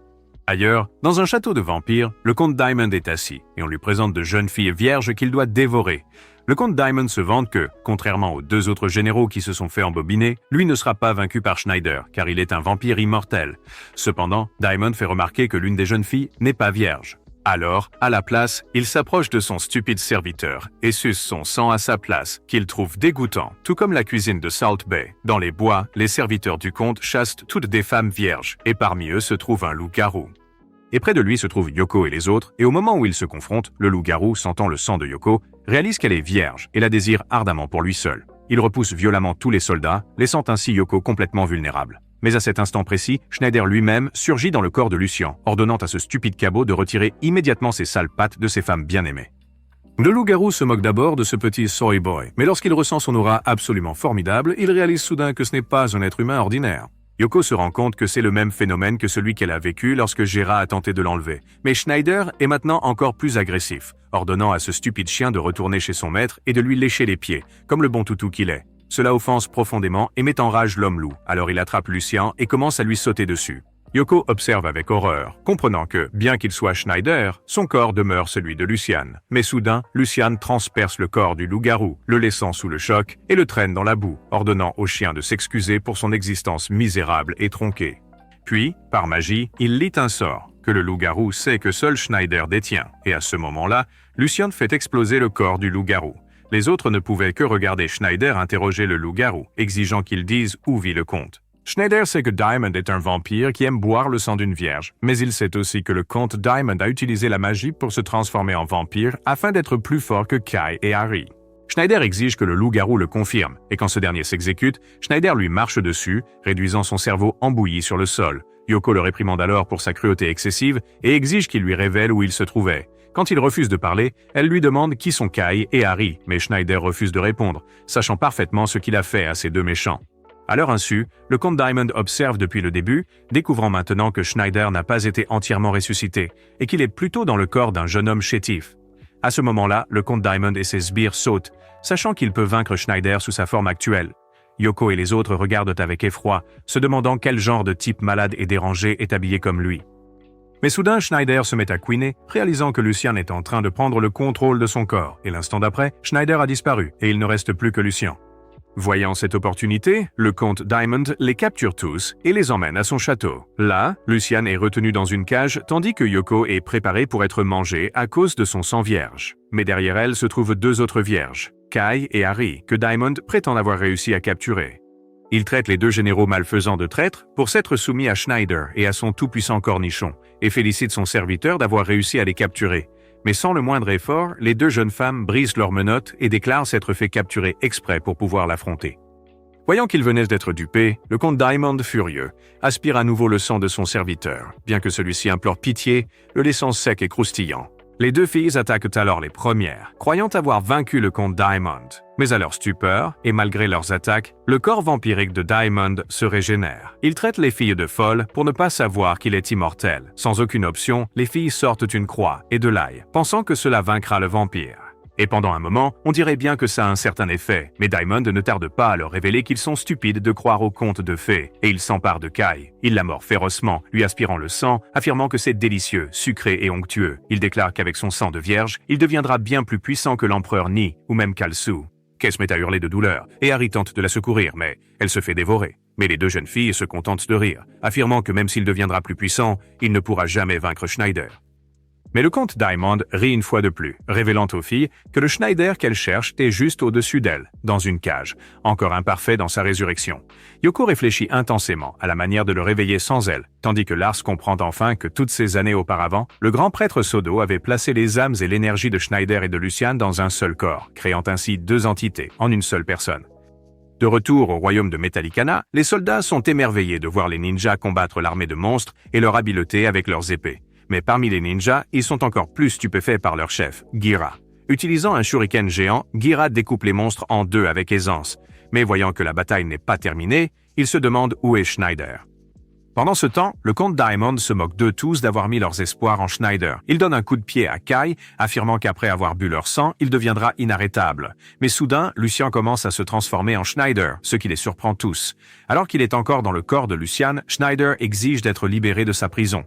Ailleurs, dans un château de vampires, le comte Diamond est assis, et on lui présente de jeunes filles vierges qu'il doit dévorer. Le comte Diamond se vante que, contrairement aux 2 autres généraux qui se sont fait embobiner, lui ne sera pas vaincu par Schneider, car il est un vampire immortel. Cependant, Diamond fait remarquer que l'une des jeunes filles n'est pas vierge. Alors, à la place, il s'approche de son stupide serviteur et suce son sang à sa place, qu'il trouve dégoûtant, tout comme la cuisine de Salt Bay. Dans les bois, les serviteurs du comte chassent toutes des femmes vierges, et parmi eux se trouve un loup-garou. Et près de lui se trouvent Yoko et les autres, et au moment où ils se confrontent, le loup-garou, sentant le sang de Yoko, réalise qu'elle est vierge et la désire ardemment pour lui seul. Il repousse violemment tous les soldats, laissant ainsi Yoko complètement vulnérable. Mais à cet instant précis, Schneider lui-même surgit dans le corps de Lucien, ordonnant à ce stupide cabot de retirer immédiatement ses sales pattes de ses femmes bien-aimées. Le loup-garou se moque d'abord de ce petit soy boy, mais lorsqu'il ressent son aura absolument formidable, il réalise soudain que ce n'est pas un être humain ordinaire. Yoko se rend compte que c'est le même phénomène que celui qu'elle a vécu lorsque Gera a tenté de l'enlever. Mais Schneider est maintenant encore plus agressif, ordonnant à ce stupide chien de retourner chez son maître et de lui lécher les pieds, comme le bon toutou qu'il est. Cela offense profondément et met en rage l'homme-loup, alors il attrape Lucien et commence à lui sauter dessus. Yoko observe avec horreur, comprenant que, bien qu'il soit Schneider, son corps demeure celui de Lucian. Mais soudain, Lucian transperce le corps du loup-garou, le laissant sous le choc et le traîne dans la boue, ordonnant au chien de s'excuser pour son existence misérable et tronquée. Puis, par magie, il lit un sort, que le loup-garou sait que seul Schneider détient, et à ce moment-là, Lucian fait exploser le corps du loup-garou. Les autres ne pouvaient que regarder Schneider interroger le loup-garou, exigeant qu'il dise où vit le comte. Schneider sait que Diamond est un vampire qui aime boire le sang d'une vierge, mais il sait aussi que le comte Diamond a utilisé la magie pour se transformer en vampire afin d'être plus fort que Kai et Harry. Schneider exige que le loup-garou le confirme, et quand ce dernier s'exécute, Schneider lui marche dessus, réduisant son cerveau en bouillie sur le sol. Yoko le réprimande alors pour sa cruauté excessive et exige qu'il lui révèle où il se trouvait. Quand il refuse de parler, elle lui demande qui sont Kai et Harry, mais Schneider refuse de répondre, sachant parfaitement ce qu'il a fait à ces 2 méchants. À leur insu, le comte Diamond observe depuis le début, découvrant maintenant que Schneider n'a pas été entièrement ressuscité et qu'il est plutôt dans le corps d'un jeune homme chétif. À ce moment-là, le comte Diamond et ses sbires sautent, sachant qu'il peut vaincre Schneider sous sa forme actuelle. Yoko et les autres regardent avec effroi, se demandant quel genre de type malade et dérangé est habillé comme lui. Mais soudain, Schneider se met à couiner, réalisant que Lucien est en train de prendre le contrôle de son corps, et l'instant d'après, Schneider a disparu, et il ne reste plus que Lucien. Voyant cette opportunité, le comte Diamond les capture tous et les emmène à son château. Là, Lucian est retenu dans une cage tandis que Yoko est préparée pour être mangée à cause de son sang vierge. Mais derrière elle se trouvent 2 autres vierges, Kai et Harry, que Diamond prétend avoir réussi à capturer. Il traite les 2 généraux malfaisants de traîtres pour s'être soumis à Schneider et à son tout-puissant cornichon, et félicite son serviteur d'avoir réussi à les capturer. Mais sans le moindre effort, les 2 jeunes femmes brisent leurs menottes et déclarent s'être fait capturer exprès pour pouvoir l'affronter. Voyant qu'ils venaient d'être dupés, le comte Diamond, furieux, aspire à nouveau le sang de son serviteur, bien que celui-ci implore pitié, le laissant sec et croustillant. Les 2 filles attaquent alors les premières, croyant avoir vaincu le comte Diamond. Mais à leur stupeur, et malgré leurs attaques, le corps vampirique de Diamond se régénère. Il traite les filles de folles pour ne pas savoir qu'il est immortel. Sans aucune option, les filles sortent une croix et de l'ail, pensant que cela vaincra le vampire. Et pendant un moment, on dirait bien que ça a un certain effet, mais Diamond ne tarde pas à leur révéler qu'ils sont stupides de croire aux contes de fées, et il s'empare de Kai. Il la mord férocement, lui aspirant le sang, affirmant que c'est délicieux, sucré et onctueux. Il déclare qu'avec son sang de vierge, il deviendra bien plus puissant que l'empereur Ni, ou même Kalsu. Kay se met à hurler de douleur, et Harry tente de la secourir, mais elle se fait dévorer. Mais les 2 jeunes filles se contentent de rire, affirmant que même s'il deviendra plus puissant, il ne pourra jamais vaincre Schneider. Mais le comte Diamond rit une fois de plus, révélant aux filles que le Schneider qu'elles cherchent est juste au-dessus d'elles, dans une cage, encore imparfait dans sa résurrection. Yoko réfléchit intensément à la manière de le réveiller sans elle, tandis que Lars comprend enfin que toutes ces années auparavant, le grand prêtre Sodo avait placé les âmes et l'énergie de Schneider et de Lucian dans un seul corps, créant ainsi deux entités en une seule personne. De retour au royaume de Metallicana, les soldats sont émerveillés de voir les ninjas combattre l'armée de monstres et leur habileté avec leurs épées. Mais parmi les ninjas, ils sont encore plus stupéfaits par leur chef, Gira. Utilisant un shuriken géant, Gira découpe les monstres en deux avec aisance. Mais voyant que la bataille n'est pas terminée, il se demande où est Schneider. Pendant ce temps, le comte Diamond se moque d'eux tous d'avoir mis leurs espoirs en Schneider. Il donne un coup de pied à Kai, affirmant qu'après avoir bu leur sang, il deviendra inarrêtable. Mais soudain, Lucian commence à se transformer en Schneider, ce qui les surprend tous. Alors qu'il est encore dans le corps de Lucian, Schneider exige d'être libéré de sa prison.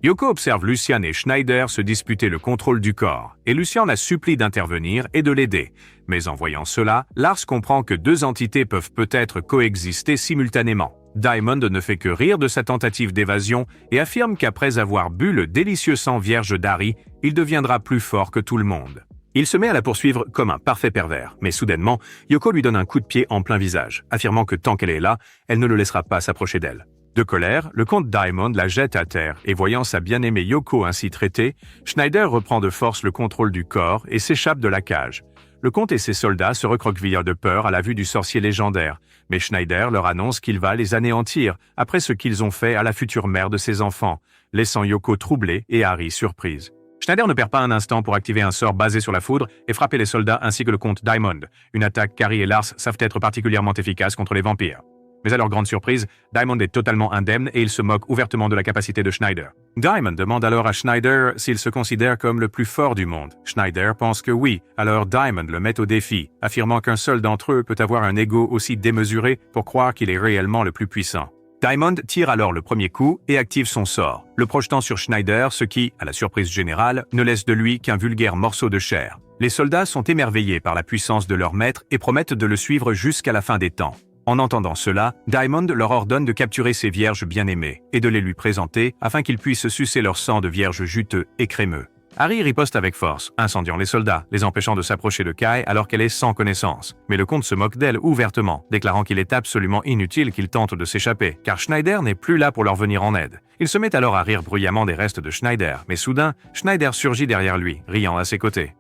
Yoko observe Lucian et Schneider se disputer le contrôle du corps, et Lucian la supplie d'intervenir et de l'aider. Mais en voyant cela, Lars comprend que deux entités peuvent peut-être coexister simultanément. Diamond ne fait que rire de sa tentative d'évasion et affirme qu'après avoir bu le délicieux sang vierge d'Harry, il deviendra plus fort que tout le monde. Il se met à la poursuivre comme un parfait pervers, mais soudainement, Yoko lui donne un coup de pied en plein visage, affirmant que tant qu'elle est là, elle ne le laissera pas s'approcher d'elle. De colère, le comte Diamond la jette à terre et voyant sa bien-aimée Yoko ainsi traitée, Schneider reprend de force le contrôle du corps et s'échappe de la cage. Le comte et ses soldats se recroquevillent de peur à la vue du sorcier légendaire, mais Schneider leur annonce qu'il va les anéantir après ce qu'ils ont fait à la future mère de ses enfants, laissant Yoko troublée et Harry surprise. Schneider ne perd pas un instant pour activer un sort basé sur la foudre et frapper les soldats ainsi que le comte Diamond, une attaque qu'Harry et Lars savent être particulièrement efficace contre les vampires. Mais à leur grande surprise, Diamond est totalement indemne et il se moque ouvertement de la capacité de Schneider. Diamond demande alors à Schneider s'il se considère comme le plus fort du monde. Schneider pense que oui, alors Diamond le met au défi, affirmant qu'un seul d'entre eux peut avoir un ego aussi démesuré pour croire qu'il est réellement le plus puissant. Diamond tire alors le premier coup et active son sort, le projetant sur Schneider, ce qui, à la surprise générale, ne laisse de lui qu'un vulgaire morceau de chair. Les soldats sont émerveillés par la puissance de leur maître et promettent de le suivre jusqu'à la fin des temps. En entendant cela, Diamond leur ordonne de capturer ses vierges bien-aimées et de les lui présenter afin qu'ils puissent sucer leur sang de vierges juteux et crémeux. Harry riposte avec force, incendiant les soldats, les empêchant de s'approcher de Kai alors qu'elle est sans connaissance. Mais le comte se moque d'elle ouvertement, déclarant qu'il est absolument inutile qu'ils tentent de s'échapper, car Schneider n'est plus là pour leur venir en aide. Il se met alors à rire bruyamment des restes de Schneider, mais soudain, Schneider surgit derrière lui, riant à ses côtés.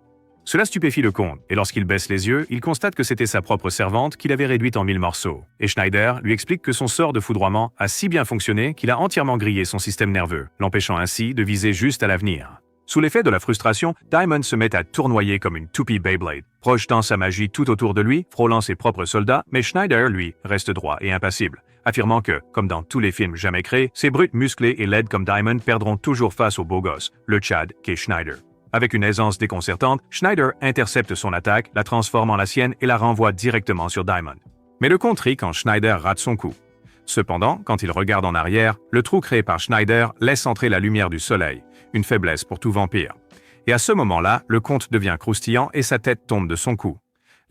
Cela stupéfie le comte, et lorsqu'il baisse les yeux, il constate que c'était sa propre servante qu'il avait réduite en 1000 morceaux. Et Schneider lui explique que son sort de foudroiement a si bien fonctionné qu'il a entièrement grillé son système nerveux, l'empêchant ainsi de viser juste à l'avenir. Sous l'effet de la frustration, Diamond se met à tournoyer comme une toupie Beyblade, projetant sa magie tout autour de lui, frôlant ses propres soldats, mais Schneider, lui, reste droit et impassible, affirmant que, comme dans tous les films jamais créés, ces brutes musclées et laides comme Diamond perdront toujours face au beau gosse, le Chad qu'est Schneider. Avec une aisance déconcertante, Schneider intercepte son attaque, la transforme en la sienne et la renvoie directement sur Diamond. Mais le comte rit quand Schneider rate son coup. Cependant, quand il regarde en arrière, le trou créé par Schneider laisse entrer la lumière du soleil, une faiblesse pour tout vampire. Et à ce moment-là, le comte devient croustillant et sa tête tombe de son cou.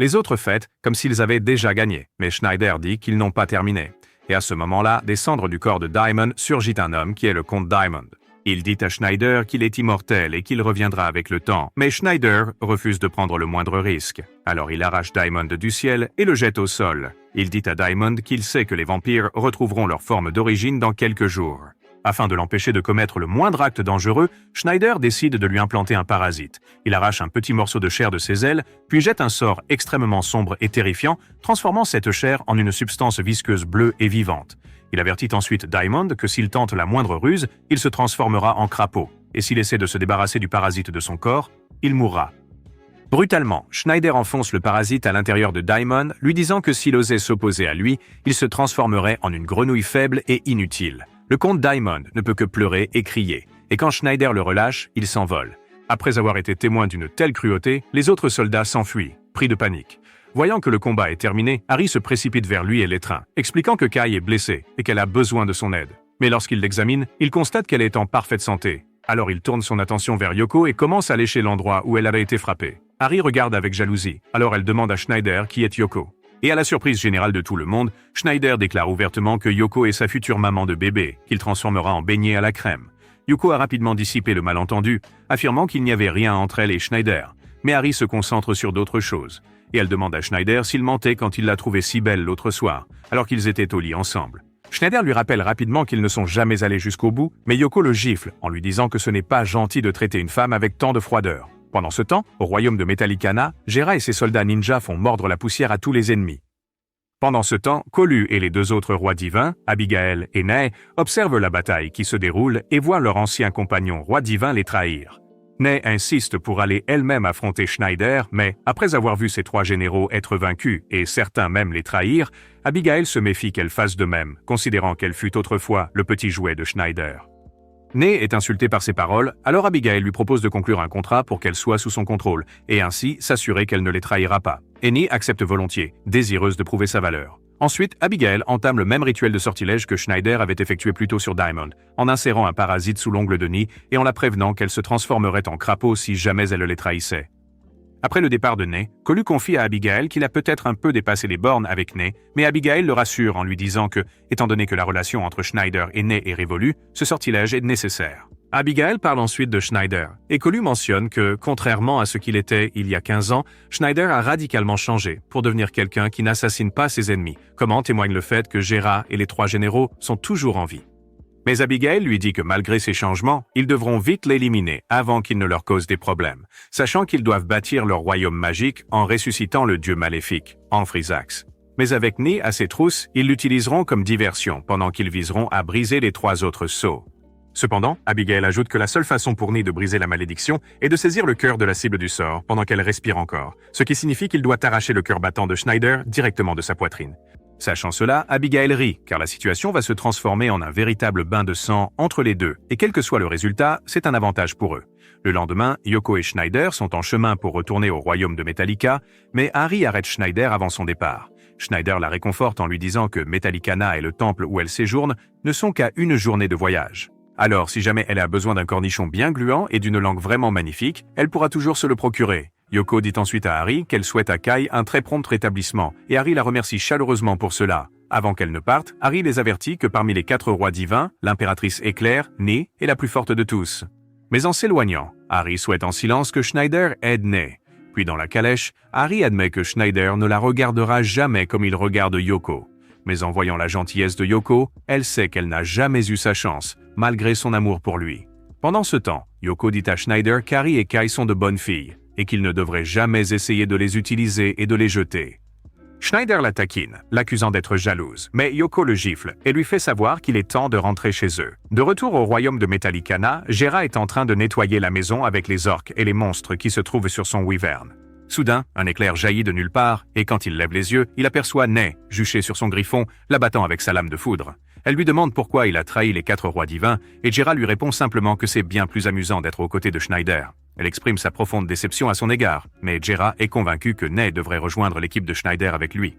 Les autres fêtent comme s'ils avaient déjà gagné, mais Schneider dit qu'ils n'ont pas terminé. Et à ce moment-là, des cendres du corps de Diamond surgit un homme qui est le comte Diamond. Il dit à Schneider qu'il est immortel et qu'il reviendra avec le temps, mais Schneider refuse de prendre le moindre risque. Alors il arrache Diamond du ciel et le jette au sol. Il dit à Diamond qu'il sait que les vampires retrouveront leur forme d'origine dans quelques jours. Afin de l'empêcher de commettre le moindre acte dangereux, Schneider décide de lui implanter un parasite. Il arrache un petit morceau de chair de ses ailes, puis jette un sort extrêmement sombre et terrifiant, transformant cette chair en une substance visqueuse bleue et vivante. Il avertit ensuite Diamond que s'il tente la moindre ruse, il se transformera en crapaud, et s'il essaie de se débarrasser du parasite de son corps, il mourra. Brutalement, Schneider enfonce le parasite à l'intérieur de Diamond, lui disant que s'il osait s'opposer à lui, il se transformerait en une grenouille faible et inutile. Le comte Diamond ne peut que pleurer et crier, et quand Schneider le relâche, il s'envole. Après avoir été témoin d'une telle cruauté, les autres soldats s'enfuient, pris de panique. Voyant que le combat est terminé, Harry se précipite vers lui et l'étreint, expliquant que Kai est blessée et qu'elle a besoin de son aide. Mais lorsqu'il l'examine, il constate qu'elle est en parfaite santé. Alors il tourne son attention vers Yoko et commence à lécher l'endroit où elle avait été frappée. Harry regarde avec jalousie, alors elle demande à Schneider qui est Yoko. Et à la surprise générale de tout le monde, Schneider déclare ouvertement que Yoko est sa future maman de bébé, qu'il transformera en beignet à la crème. Yoko a rapidement dissipé le malentendu, affirmant qu'il n'y avait rien entre elle et Schneider. Mais Harry se concentre sur d'autres choses, et elle demande à Schneider s'il mentait quand il l'a trouvée si belle l'autre soir, alors qu'ils étaient au lit ensemble. Schneider lui rappelle rapidement qu'ils ne sont jamais allés jusqu'au bout, mais Yoko le gifle en lui disant que ce n'est pas gentil de traiter une femme avec tant de froideur. Pendant ce temps, au royaume de Metallicana, Gera et ses soldats ninjas font mordre la poussière à tous les ennemis. Pendant ce temps, Colu et les deux autres rois divins, Abigail et Ney, observent la bataille qui se déroule et voient leur ancien compagnon roi divin les trahir. Ney insiste pour aller elle-même affronter Schneider, mais après avoir vu ses trois généraux être vaincus et certains même les trahir, Abigail se méfie qu'elle fasse de même, considérant qu'elle fut autrefois le petit jouet de Schneider. Ney est insultée par ces paroles, alors Abigail lui propose de conclure un contrat pour qu'elle soit sous son contrôle, et ainsi s'assurer qu'elle ne les trahira pas. Et Ney accepte volontiers, désireuse de prouver sa valeur. Ensuite, Abigail entame le même rituel de sortilège que Schneider avait effectué plus tôt sur Diamond, en insérant un parasite sous l'ongle de Ney et en la prévenant qu'elle se transformerait en crapaud si jamais elle les trahissait. Après le départ de Ney, Colu confie à Abigail qu'il a peut-être un peu dépassé les bornes avec Ney, mais Abigail le rassure en lui disant que, étant donné que la relation entre Schneider et Ney est révolue, ce sortilège est nécessaire. Abigail parle ensuite de Schneider, et Colu mentionne que, contrairement à ce qu'il était il y a 15 ans, Schneider a radicalement changé pour devenir quelqu'un qui n'assassine pas ses ennemis, comme en témoigne le fait que Gera et les trois généraux sont toujours en vie. Mais Abigail lui dit que malgré ces changements, ils devront vite l'éliminer avant qu'il ne leur cause des problèmes, sachant qu'ils doivent bâtir leur royaume magique en ressuscitant le dieu maléfique, Amphisax. Mais avec Ney à ses trousses, ils l'utiliseront comme diversion pendant qu'ils viseront à briser les trois autres sceaux. Cependant, Abigail ajoute que la seule façon pour Ney de briser la malédiction est de saisir le cœur de la cible du sort pendant qu'elle respire encore, ce qui signifie qu'il doit arracher le cœur battant de Schneider directement de sa poitrine. Sachant cela, Abigail rit, car la situation va se transformer en un véritable bain de sang entre les deux, et quel que soit le résultat, c'est un avantage pour eux. Le lendemain, Yoko et Schneider sont en chemin pour retourner au royaume de Metallica, mais Harry arrête Schneider avant son départ. Schneider la réconforte en lui disant que Metallicana et le temple où elle séjourne ne sont qu'à une journée de voyage. Alors, si jamais elle a besoin d'un cornichon bien gluant et d'une langue vraiment magnifique, elle pourra toujours se le procurer. Yoko dit ensuite à Harry qu'elle souhaite à Kai un très prompt rétablissement, et Harry la remercie chaleureusement pour cela. Avant qu'elle ne parte, Harry les avertit que parmi les 4 rois divins, l'impératrice Éclair, Ney, est la plus forte de tous. Mais en s'éloignant, Harry souhaite en silence que Schneider aide Ney. Puis dans la calèche, Harry admet que Schneider ne la regardera jamais comme il regarde Yoko. Mais en voyant la gentillesse de Yoko, elle sait qu'elle n'a jamais eu sa chance, malgré son amour pour lui. Pendant ce temps, Yoko dit à Schneider qu'Harry et Kai sont de bonnes filles, et qu'il ne devrait jamais essayer de les utiliser et de les jeter. Schneider la taquine, l'accusant d'être jalouse, mais Yoko le gifle et lui fait savoir qu'il est temps de rentrer chez eux. De retour au royaume de Metallicana, Gera est en train de nettoyer la maison avec les orques et les monstres qui se trouvent sur son wyvern. Soudain, un éclair jaillit de nulle part, et quand il lève les yeux, il aperçoit Ney, juché sur son griffon, l'abattant avec sa lame de foudre. Elle lui demande pourquoi il a trahi les 4 rois divins, et Gera lui répond simplement que c'est bien plus amusant d'être aux côtés de Schneider. Elle exprime sa profonde déception à son égard, mais Gera est convaincue que Ney devrait rejoindre l'équipe de Schneider avec lui.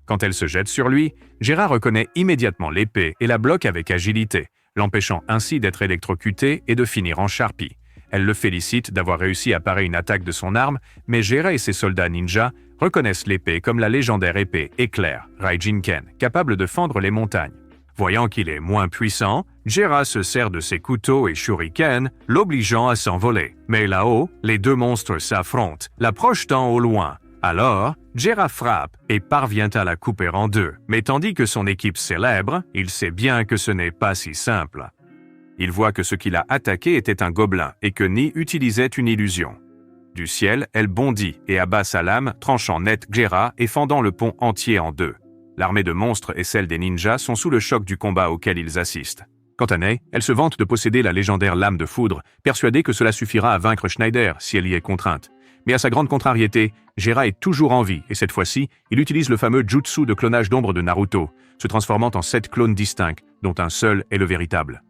Quand elle se jette sur lui, Gera reconnaît immédiatement l'épée et la bloque avec agilité, l'empêchant ainsi d'être électrocuté et de finir en charpie. Elle le félicite d'avoir réussi à parer une attaque de son arme, mais Gera et ses soldats ninja reconnaissent l'épée comme la légendaire épée Éclair, Raijinken, capable de fendre les montagnes. Voyant qu'il est moins puissant, Gera se sert de ses couteaux et shurikens, l'obligeant à s'envoler. Mais là-haut, les deux monstres s'affrontent, la projetant au loin. Alors, Gera frappe et parvient à la couper en deux. Mais tandis que son équipe célèbre, il sait bien que ce n'est pas si simple. Il voit que ce qu'il a attaqué était un gobelin et que Ney utilisait une illusion. Du ciel, elle bondit et abat sa lame, tranchant net Gera et fendant le pont entier en deux. L'armée de monstres et celle des ninjas sont sous le choc du combat auquel ils assistent. Quant à Ney, elle se vante de posséder la légendaire lame de foudre, persuadée que cela suffira à vaincre Schneider si elle y est contrainte. Mais à sa grande contrariété, Gera est toujours en vie et cette fois-ci, il utilise le fameux jutsu de clonage d'ombre de Naruto, se transformant en 7 clones distincts, dont un seul est le véritable.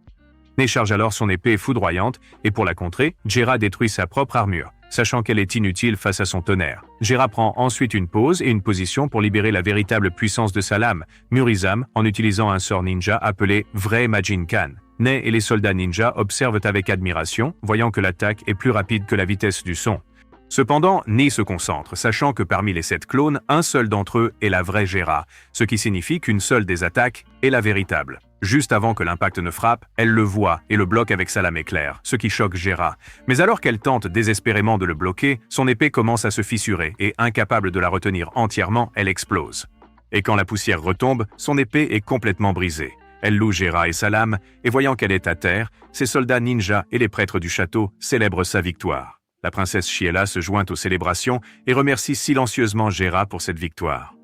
Ney charge alors son épée foudroyante et pour la contrer, Gera détruit sa propre armure, sachant qu'elle est inutile face à son tonnerre. Gera prend ensuite une pause et une position pour libérer la véritable puissance de sa lame, Murizam, en utilisant un sort ninja appelé Vrai Majinkan. Ney et les soldats ninja observent avec admiration, voyant que l'attaque est plus rapide que la vitesse du son. Cependant, Ney se concentre, sachant que parmi les 7 clones, un seul d'entre eux est la vraie Gera, ce qui signifie qu'une seule des attaques est la véritable. Juste avant que l'impact ne frappe, elle le voit et le bloque avec sa lame éclair, ce qui choque Gera. Mais alors qu'elle tente désespérément de le bloquer, son épée commence à se fissurer et, incapable de la retenir entièrement, elle explose. Et quand la poussière retombe, son épée est complètement brisée. Elle loue Gera et sa lame, et voyant qu'elle est à terre, ses soldats ninjas et les prêtres du château célèbrent sa victoire. La princesse Sheila se joint aux célébrations et remercie silencieusement Gera pour cette victoire.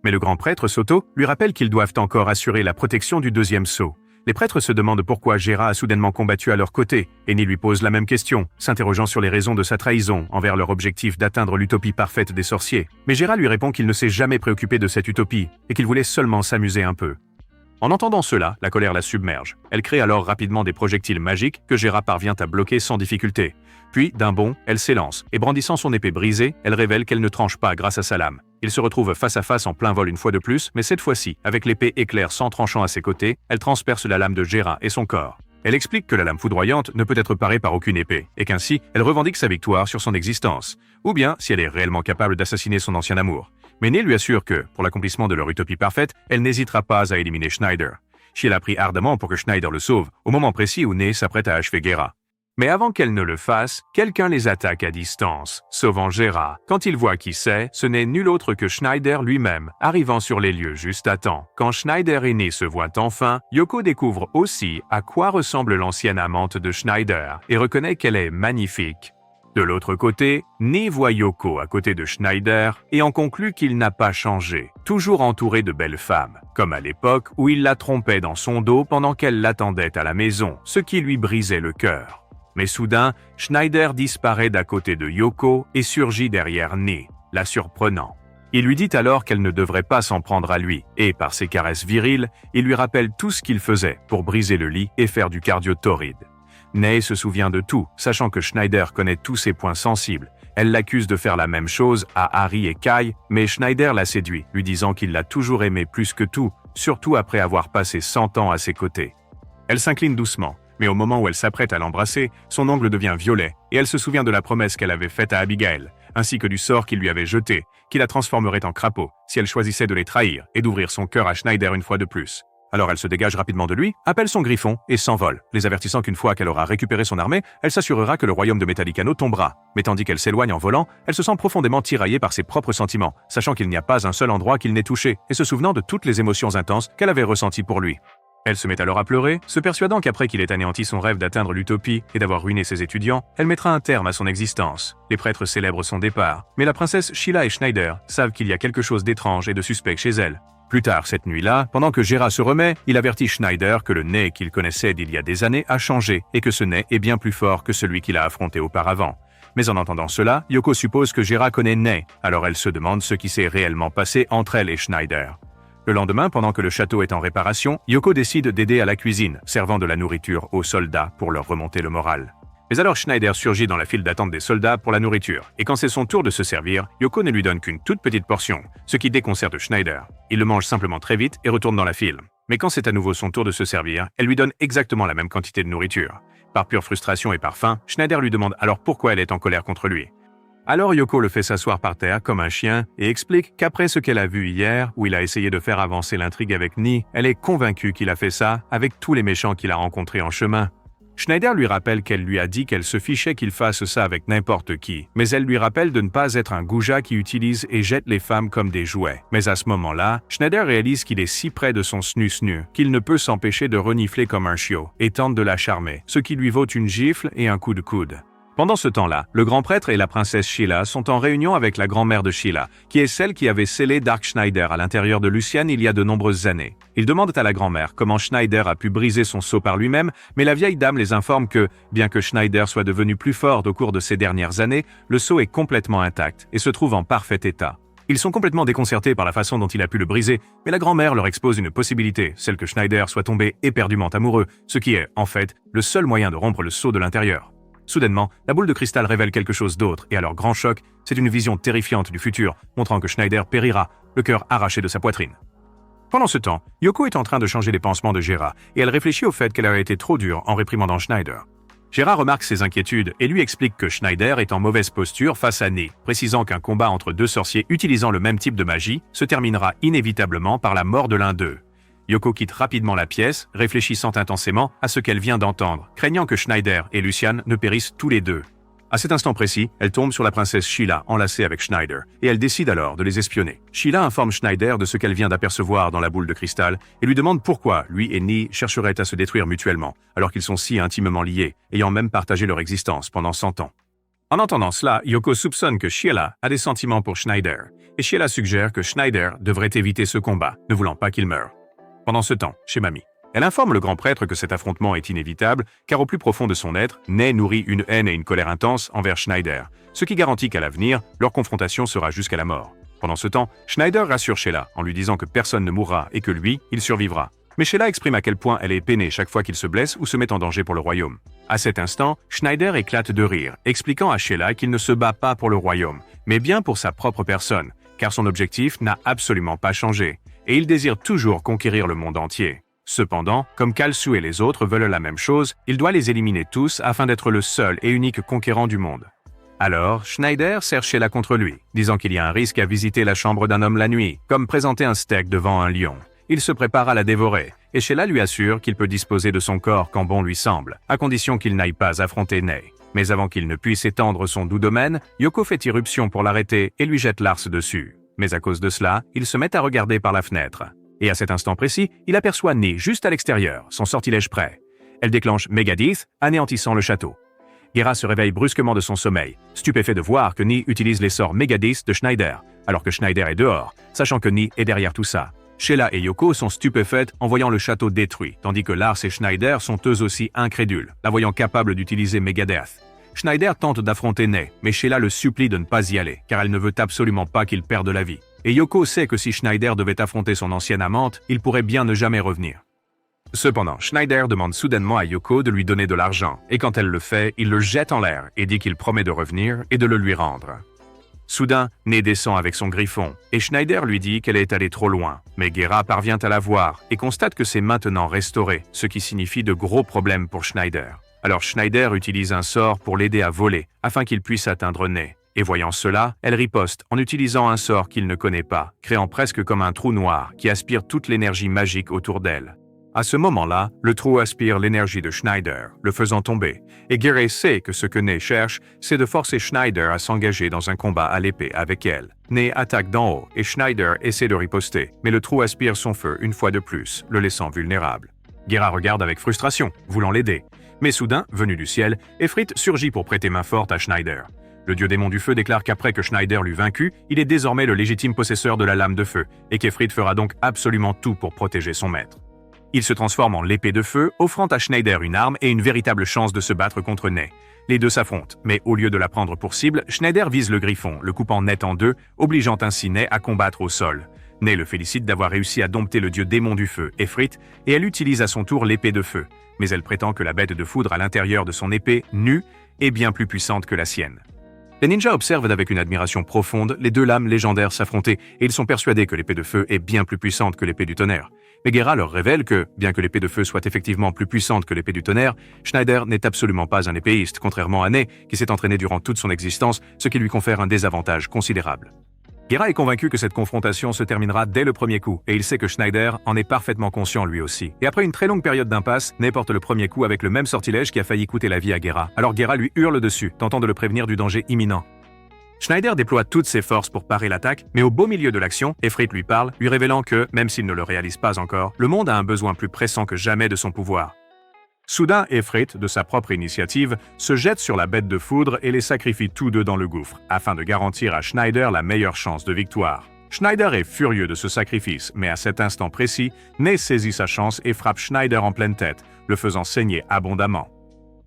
Mais le grand prêtre Soto lui rappelle qu'ils doivent encore assurer la protection du deuxième sceau. Les prêtres se demandent pourquoi Gera a soudainement combattu à leur côté, et Ni lui pose la même question, s'interrogeant sur les raisons de sa trahison envers leur objectif d'atteindre l'utopie parfaite des sorciers. Mais Gera lui répond qu'il ne s'est jamais préoccupé de cette utopie, et qu'il voulait seulement s'amuser un peu. En entendant cela, la colère la submerge. Elle crée alors rapidement des projectiles magiques que Gera parvient à bloquer sans difficulté. Puis, d'un bond, elle s'élance, et brandissant son épée brisée, elle révèle qu'elle ne tranche pas grâce à sa lame. Ils se retrouvent face à face en plein vol une fois de plus, mais cette fois-ci, avec l'épée éclair sans tranchant à ses côtés, elle transperce la lame de Gera et son corps. Elle explique que la lame foudroyante ne peut être parée par aucune épée, et qu'ainsi, elle revendique sa victoire sur son existence, ou bien si elle est réellement capable d'assassiner son ancien amour. Mais Ney lui assure que, pour l'accomplissement de leur utopie parfaite, elle n'hésitera pas à éliminer Schneider. Sheila prie ardemment pour que Schneider le sauve, au moment précis où Ney s'apprête à achever Gera. Mais avant qu'elle ne le fasse, quelqu'un les attaque à distance, sauvant Gera. Quand il voit qui c'est, ce n'est nul autre que Schneider lui-même, arrivant sur les lieux juste à temps. Quand Schneider et Ney se voient enfin, Yoko découvre aussi à quoi ressemble l'ancienne amante de Schneider et reconnaît qu'elle est magnifique. De l'autre côté, Ney voit Yoko à côté de Schneider et en conclut qu'il n'a pas changé, toujours entouré de belles femmes, comme à l'époque où il la trompait dans son dos pendant qu'elle l'attendait à la maison, ce qui lui brisait le cœur. Mais soudain, Schneider disparaît d'à côté de Yoko et surgit derrière Ney, la surprenant. Il lui dit alors qu'elle ne devrait pas s'en prendre à lui, et par ses caresses viriles, il lui rappelle tout ce qu'il faisait pour briser le lit et faire du cardio torride. Ney se souvient de tout, sachant que Schneider connaît tous ses points sensibles. Elle l'accuse de faire la même chose à Harry et Kai, mais Schneider la séduit, lui disant qu'il l'a toujours aimé plus que tout, surtout après avoir passé 100 ans à ses côtés. Elle s'incline doucement, mais au moment où elle s'apprête à l'embrasser, son ongle devient violet, et elle se souvient de la promesse qu'elle avait faite à Abigail, ainsi que du sort qu'il lui avait jeté, qui la transformerait en crapaud, si elle choisissait de les trahir et d'ouvrir son cœur à Schneider une fois de plus. Alors elle se dégage rapidement de lui, appelle son griffon et s'envole, les avertissant qu'une fois qu'elle aura récupéré son armée, elle s'assurera que le royaume de Metallicano tombera. Mais tandis qu'elle s'éloigne en volant, elle se sent profondément tiraillée par ses propres sentiments, sachant qu'il n'y a pas un seul endroit qu'il n'ait touché, et se souvenant de toutes les émotions intenses qu'elle avait ressenties pour lui. Elle se met alors à pleurer, se persuadant qu'après qu'il ait anéanti son rêve d'atteindre l'utopie et d'avoir ruiné ses étudiants, elle mettra un terme à son existence. Les prêtres célèbrent son départ, mais la princesse Sheila et Schneider savent qu'il y a quelque chose d'étrange et de suspect chez elle. Plus tard cette nuit-là, pendant que Gera se remet, il avertit Schneider que le Ney qu'il connaissait d'il y a des années a changé et que ce Ney est bien plus fort que celui qu'il a affronté auparavant. Mais en entendant cela, Yoko suppose que Gera connaît Ney, alors elle se demande ce qui s'est réellement passé entre elle et Schneider. Le lendemain, pendant que le château est en réparation, Yoko décide d'aider à la cuisine, servant de la nourriture aux soldats pour leur remonter le moral. Mais alors Schneider surgit dans la file d'attente des soldats pour la nourriture, et quand c'est son tour de se servir, Yoko ne lui donne qu'une toute petite portion, ce qui déconcerte Schneider. Il le mange simplement très vite et retourne dans la file. Mais quand c'est à nouveau son tour de se servir, elle lui donne exactement la même quantité de nourriture. Par pure frustration et par faim, Schneider lui demande alors pourquoi elle est en colère contre lui. Alors Yoko le fait s'asseoir par terre comme un chien et explique qu'après ce qu'elle a vu hier, où il a essayé de faire avancer l'intrigue avec Ney, elle est convaincue qu'il a fait ça avec tous les méchants qu'il a rencontrés en chemin. Schneider lui rappelle qu'elle lui a dit qu'elle se fichait qu'il fasse ça avec n'importe qui, mais elle lui rappelle de ne pas être un goujat qui utilise et jette les femmes comme des jouets. Mais à ce moment-là, Schneider réalise qu'il est si près de son snus-nu qu'il ne peut s'empêcher de renifler comme un chiot et tente de la charmer, ce qui lui vaut une gifle et un coup de coude. Pendant ce temps-là, le grand prêtre et la princesse Sheila sont en réunion avec la grand-mère de Sheila, qui est celle qui avait scellé Dark Schneider à l'intérieur de Lucian il y a de nombreuses années. Ils demandent à la grand-mère comment Schneider a pu briser son sceau par lui-même, mais la vieille dame les informe que, bien que Schneider soit devenu plus fort au cours de ces dernières années, le sceau est complètement intact et se trouve en parfait état. Ils sont complètement déconcertés par la façon dont il a pu le briser, mais la grand-mère leur expose une possibilité, celle que Schneider soit tombé éperdument amoureux, ce qui est, en fait, le seul moyen de rompre le sceau de l'intérieur. Soudainement, la boule de cristal révèle quelque chose d'autre, et à leur grand choc, c'est une vision terrifiante du futur, montrant que Schneider périra, le cœur arraché de sa poitrine. Pendant ce temps, Yoko est en train de changer les pansements de Gera, et elle réfléchit au fait qu'elle a été trop dure en réprimandant Schneider. Gera remarque ses inquiétudes et lui explique que Schneider est en mauvaise posture face à Ney, précisant qu'un combat entre deux sorciers utilisant le même type de magie se terminera inévitablement par la mort de l'un d'eux. Yoko quitte rapidement la pièce, réfléchissant intensément à ce qu'elle vient d'entendre, craignant que Schneider et Lucian ne périssent tous les deux. À cet instant précis, elle tombe sur la princesse Sheila enlacée avec Schneider, et elle décide alors de les espionner. Sheila informe Schneider de ce qu'elle vient d'apercevoir dans la boule de cristal et lui demande pourquoi lui et Nee chercheraient à se détruire mutuellement, alors qu'ils sont si intimement liés, ayant même partagé leur existence pendant 100 ans. En entendant cela, Yoko soupçonne que Sheila a des sentiments pour Schneider, et Sheila suggère que Schneider devrait éviter ce combat, ne voulant pas qu'il meure. Pendant ce temps, chez Mamie, elle informe le grand prêtre que cet affrontement est inévitable, car au plus profond de son être, Nee nourrit une haine et une colère intense envers Schneider, ce qui garantit qu'à l'avenir, leur confrontation sera jusqu'à la mort. Pendant ce temps, Schneider rassure Sheila en lui disant que personne ne mourra et que lui, il survivra. Mais Sheila exprime à quel point elle est peinée chaque fois qu'il se blesse ou se met en danger pour le royaume. À cet instant, Schneider éclate de rire, expliquant à Sheila qu'il ne se bat pas pour le royaume, mais bien pour sa propre personne, car son objectif n'a absolument pas changé, et il désire toujours conquérir le monde entier. Cependant, comme Kalsu et les autres veulent la même chose, il doit les éliminer tous afin d'être le seul et unique conquérant du monde. Alors, Schneider sert Sheila contre lui, disant qu'il y a un risque à visiter la chambre d'un homme la nuit, comme présenter un steak devant un lion. Il se prépare à la dévorer, et Sheila lui assure qu'il peut disposer de son corps quand bon lui semble, à condition qu'il n'aille pas affronter Nee. Mais avant qu'il ne puisse étendre son doux domaine, Yoko fait irruption pour l'arrêter et lui jette l'ars dessus. Mais à cause de cela, il se met à regarder par la fenêtre. Et à cet instant précis, il aperçoit Nee juste à l'extérieur, son sortilège prêt. Elle déclenche Megadith, anéantissant le château. Guerra se réveille brusquement de son sommeil, stupéfait de voir que Nee utilise les sorts Megadith de Schneider, alors que Schneider est dehors, sachant que Nee est derrière tout ça. Sheila et Yoko sont stupéfaites en voyant le château détruit, tandis que Lars et Schneider sont eux aussi incrédules, la voyant capable d'utiliser Megadeth. Schneider tente d'affronter Nee, mais Sheila le supplie de ne pas y aller, car elle ne veut absolument pas qu'il perde la vie. Et Yoko sait que si Schneider devait affronter son ancienne amante, il pourrait bien ne jamais revenir. Cependant, Schneider demande soudainement à Yoko de lui donner de l'argent, et quand elle le fait, il le jette en l'air et dit qu'il promet de revenir et de le lui rendre. Soudain, Nee descend avec son griffon, et Schneider lui dit qu'elle est allée trop loin. Mais Guerra parvient à la voir et constate que c'est maintenant restauré, ce qui signifie de gros problèmes pour Schneider. Alors Schneider utilise un sort pour l'aider à voler, afin qu'il puisse atteindre Nee. Et voyant cela, elle riposte en utilisant un sort qu'il ne connaît pas, créant presque comme un trou noir qui aspire toute l'énergie magique autour d'elle. À ce moment-là, le trou aspire l'énergie de Schneider, le faisant tomber, et Guerra sait que ce que Nee cherche, c'est de forcer Schneider à s'engager dans un combat à l'épée avec elle. Nee attaque d'en haut et Schneider essaie de riposter, mais le trou aspire son feu une fois de plus, le laissant vulnérable. Guerra regarde avec frustration, voulant l'aider. Mais soudain, venu du ciel, Efrit surgit pour prêter main forte à Schneider. Le dieu démon du feu déclare qu'après que Schneider l'eut vaincu, il est désormais le légitime possesseur de la lame de feu, et qu'Efrit fera donc absolument tout pour protéger son maître. Il se transforme en l'épée de feu, offrant à Schneider une arme et une véritable chance de se battre contre Nee. Les deux s'affrontent, mais au lieu de la prendre pour cible, Schneider vise le griffon, le coupant net en deux, obligeant ainsi Nee à combattre au sol. Nee le félicite d'avoir réussi à dompter le dieu démon du feu, Efrit, et elle utilise à son tour l'épée de feu. Mais elle prétend que la bête de foudre à l'intérieur de son épée, nue, est bien plus puissante que la sienne. Les ninjas observent avec une admiration profonde les deux lames légendaires s'affronter et ils sont persuadés que l'épée de feu est bien plus puissante que l'épée du tonnerre. Mais Guerra leur révèle que, bien que l'épée de feu soit effectivement plus puissante que l'épée du tonnerre, Schneider n'est absolument pas un épéiste, contrairement à Nee, qui s'est entraîné durant toute son existence, ce qui lui confère un désavantage considérable. Guerra est convaincu que cette confrontation se terminera dès le premier coup, et il sait que Schneider en est parfaitement conscient lui aussi. Et après une très longue période d'impasse, Nee porte le premier coup avec le même sortilège qui a failli coûter la vie à Guerra. Alors Guerra lui hurle dessus, tentant de le prévenir du danger imminent. Schneider déploie toutes ses forces pour parer l'attaque, mais au beau milieu de l'action, Efrit lui parle, lui révélant que, même s'il ne le réalise pas encore, le monde a un besoin plus pressant que jamais de son pouvoir. Soudain, Efrit, de sa propre initiative, se jette sur la bête de foudre et les sacrifie tous deux dans le gouffre, afin de garantir à Schneider la meilleure chance de victoire. Schneider est furieux de ce sacrifice, mais à cet instant précis, Nee saisit sa chance et frappe Schneider en pleine tête, le faisant saigner abondamment.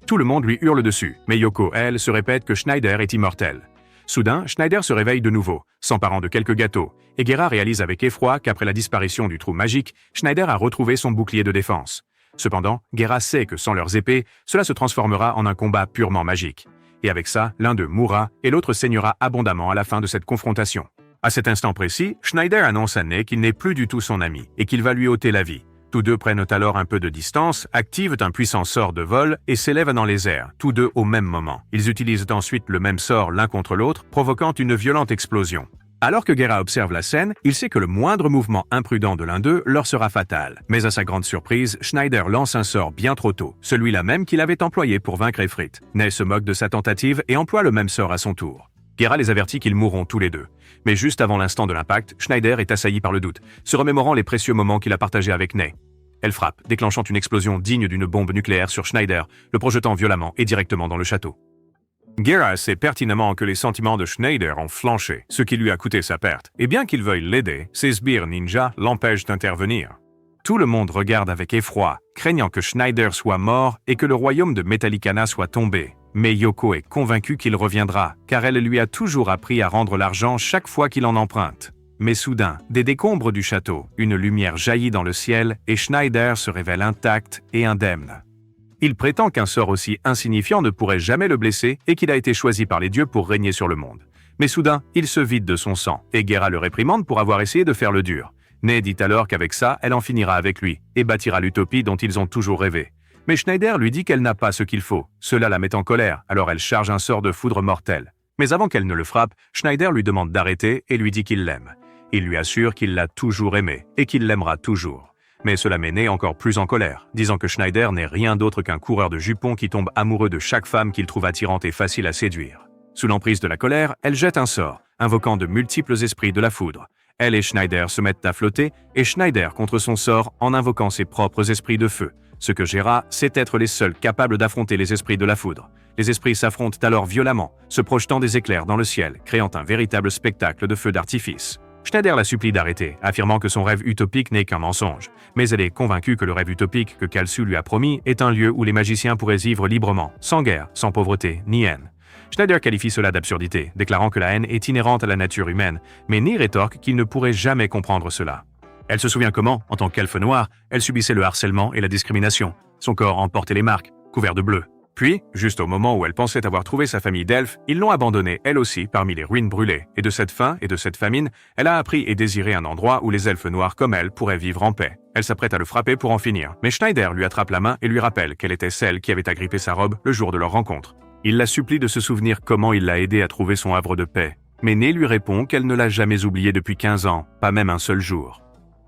Tout le monde lui hurle dessus, mais Yoko, elle, se répète que Schneider est immortel. Soudain, Schneider se réveille de nouveau, s'emparant de quelques gâteaux, et Guerra réalise avec effroi qu'après la disparition du trou magique, Schneider a retrouvé son bouclier de défense. Cependant, Guerra sait que sans leurs épées, cela se transformera en un combat purement magique. Et avec ça, l'un d'eux mourra et l'autre saignera abondamment à la fin de cette confrontation. À cet instant précis, Schneider annonce à Nee qu'il n'est plus du tout son ami et qu'il va lui ôter la vie. Tous deux prennent alors un peu de distance, activent un puissant sort de vol et s'élèvent dans les airs, tous deux au même moment. Ils utilisent ensuite le même sort l'un contre l'autre, provoquant une violente explosion. Alors que Gera observe la scène, il sait que le moindre mouvement imprudent de l'un d'eux leur sera fatal. Mais à sa grande surprise, Schneider lance un sort bien trop tôt, celui-là même qu'il avait employé pour vaincre Efrit. Ney se moque de sa tentative et emploie le même sort à son tour. Gera les avertit qu'ils mourront tous les deux. Mais juste avant l'instant de l'impact, Schneider est assailli par le doute, se remémorant les précieux moments qu'il a partagés avec Ney. Elle frappe, déclenchant une explosion digne d'une bombe nucléaire sur Schneider, le projetant violemment et directement dans le château. Gera sait pertinemment que les sentiments de Schneider ont flanché, ce qui lui a coûté sa perte, et bien qu'il veuille l'aider, ses sbires ninjas l'empêchent d'intervenir. Tout le monde regarde avec effroi, craignant que Schneider soit mort et que le royaume de Metallicana soit tombé. Mais Yoko est convaincue qu'il reviendra, car elle lui a toujours appris à rendre l'argent chaque fois qu'il en emprunte. Mais soudain, des décombres du château, une lumière jaillit dans le ciel et Schneider se révèle intact et indemne. Il prétend qu'un sort aussi insignifiant ne pourrait jamais le blesser et qu'il a été choisi par les dieux pour régner sur le monde. Mais soudain, il se vide de son sang, et Gera le réprimande pour avoir essayé de faire le dur. Ney dit alors qu'avec ça, elle en finira avec lui, et bâtira l'utopie dont ils ont toujours rêvé. Mais Schneider lui dit qu'elle n'a pas ce qu'il faut. Cela la met en colère, alors elle charge un sort de foudre mortel. Mais avant qu'elle ne le frappe, Schneider lui demande d'arrêter et lui dit qu'il l'aime. Il lui assure qu'il l'a toujours aimé, et qu'il l'aimera toujours. Mais cela met Ney encore plus en colère, disant que Schneider n'est rien d'autre qu'un coureur de jupons qui tombe amoureux de chaque femme qu'il trouve attirante et facile à séduire. Sous l'emprise de la colère, elle jette un sort, invoquant de multiples esprits de la foudre. Elle et Schneider se mettent à flotter, et Schneider contre son sort en invoquant ses propres esprits de feu. Ce que Gera sait être les seuls capables d'affronter les esprits de la foudre. Les esprits s'affrontent alors violemment, se projetant des éclairs dans le ciel, créant un véritable spectacle de feux d'artifice. Schneider la supplie d'arrêter, affirmant que son rêve utopique n'est qu'un mensonge. Mais elle est convaincue que le rêve utopique que Kalsu lui a promis est un lieu où les magiciens pourraient vivre librement, sans guerre, sans pauvreté, ni haine. Schneider qualifie cela d'absurdité, déclarant que la haine est inhérente à la nature humaine, mais Ney rétorque qu'il ne pourrait jamais comprendre cela. Elle se souvient comment, en tant qu'elfe noire, elle subissait le harcèlement et la discrimination. Son corps en portait les marques, couvert de bleu. Puis, juste au moment où elle pensait avoir trouvé sa famille d'elfes, ils l'ont abandonnée, elle aussi, parmi les ruines brûlées. Et de cette faim et de cette famine, elle a appris et désiré un endroit où les elfes noirs comme elle pourraient vivre en paix. Elle s'apprête à le frapper pour en finir, mais Schneider lui attrape la main et lui rappelle qu'elle était celle qui avait agrippé sa robe le jour de leur rencontre. Il la supplie de se souvenir comment il l'a aidée à trouver son havre de paix. Mais Ney lui répond qu'elle ne l'a jamais oublié depuis 15 ans, pas même un seul jour.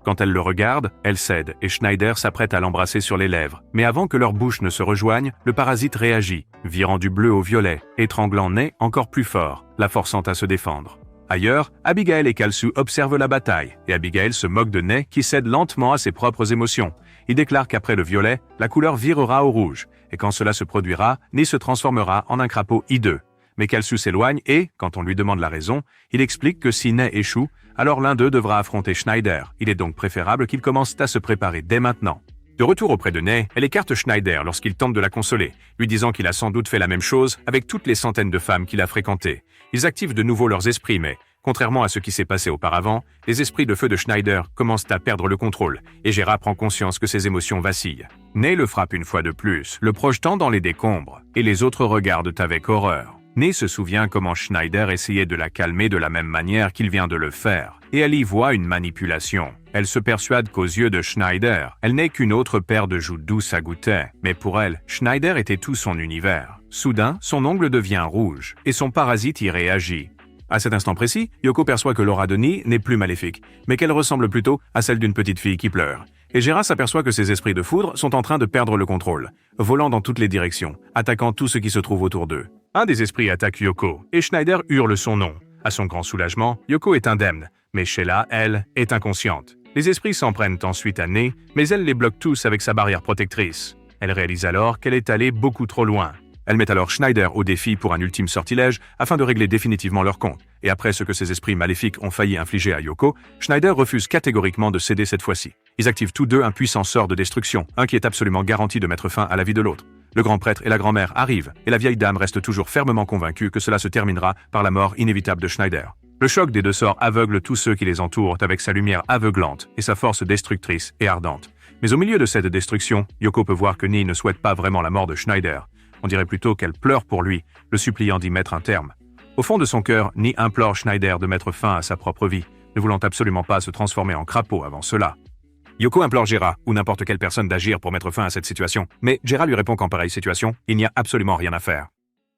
Quand elle le regarde, elle cède et Schneider s'apprête à l'embrasser sur les lèvres. Mais avant que leurs bouches ne se rejoignent, le parasite réagit, virant du bleu au violet, étranglant Ney encore plus fort, la forçant à se défendre. Ailleurs, Abigail et Kalsu observent la bataille, et Abigail se moque de Ney qui cède lentement à ses propres émotions. Il déclare qu'après le violet, la couleur virera au rouge, et quand cela se produira, Ney se transformera en un crapaud hideux. Mais Kalsu s'éloigne et, quand on lui demande la raison, il explique que si Ney échoue, alors l'un d'eux devra affronter Schneider. Il est donc préférable qu'ils commencent à se préparer dès maintenant. De retour auprès de Ney, elle écarte Schneider lorsqu'il tente de la consoler, lui disant qu'il a sans doute fait la même chose avec toutes les centaines de femmes qu'il a fréquentées. Ils activent de nouveau leurs esprits, mais, contrairement à ce qui s'est passé auparavant, les esprits de feu de Schneider commencent à perdre le contrôle, et Gera prend conscience que ses émotions vacillent. Ney le frappe une fois de plus, le projetant dans les décombres, et les autres regardent avec horreur. Ney se souvient comment Schneider essayait de la calmer de la même manière qu'il vient de le faire, et elle y voit une manipulation. Elle se persuade qu'aux yeux de Schneider, elle n'est qu'une autre paire de joues douces à goûter, mais pour elle, Schneider était tout son univers. Soudain, son ongle devient rouge, et son parasite y réagit. À cet instant précis, Yoko perçoit que l'aura de Ney n'est plus maléfique, mais qu'elle ressemble plutôt à celle d'une petite fille qui pleure. Et Gera s'aperçoit que ses esprits de foudre sont en train de perdre le contrôle, volant dans toutes les directions, attaquant tout ce qui se trouve autour d'eux. Un des esprits attaque Yoko, et Schneider hurle son nom. À son grand soulagement, Yoko est indemne, mais Sheila, elle, est inconsciente. Les esprits s'en prennent ensuite à Ney, mais elle les bloque tous avec sa barrière protectrice. Elle réalise alors qu'elle est allée beaucoup trop loin. Elle met alors Schneider au défi pour un ultime sortilège afin de régler définitivement leur compte. Et après ce que ces esprits maléfiques ont failli infliger à Yoko, Schneider refuse catégoriquement de céder cette fois-ci. Ils activent tous deux un puissant sort de destruction, un qui est absolument garanti de mettre fin à la vie de l'autre. Le grand prêtre et la grand-mère arrivent, et la vieille dame reste toujours fermement convaincue que cela se terminera par la mort inévitable de Schneider. Le choc des deux sorts aveugle tous ceux qui les entourent avec sa lumière aveuglante et sa force destructrice et ardente. Mais au milieu de cette destruction, Yoko peut voir que Ney ne souhaite pas vraiment la mort de Schneider. On dirait plutôt qu'elle pleure pour lui, le suppliant d'y mettre un terme. Au fond de son cœur, Ney implore Schneider de mettre fin à sa propre vie, ne voulant absolument pas se transformer en crapaud avant cela. Yoko implore Gera, ou n'importe quelle personne d'agir pour mettre fin à cette situation, mais Gera lui répond qu'en pareille situation, il n'y a absolument rien à faire.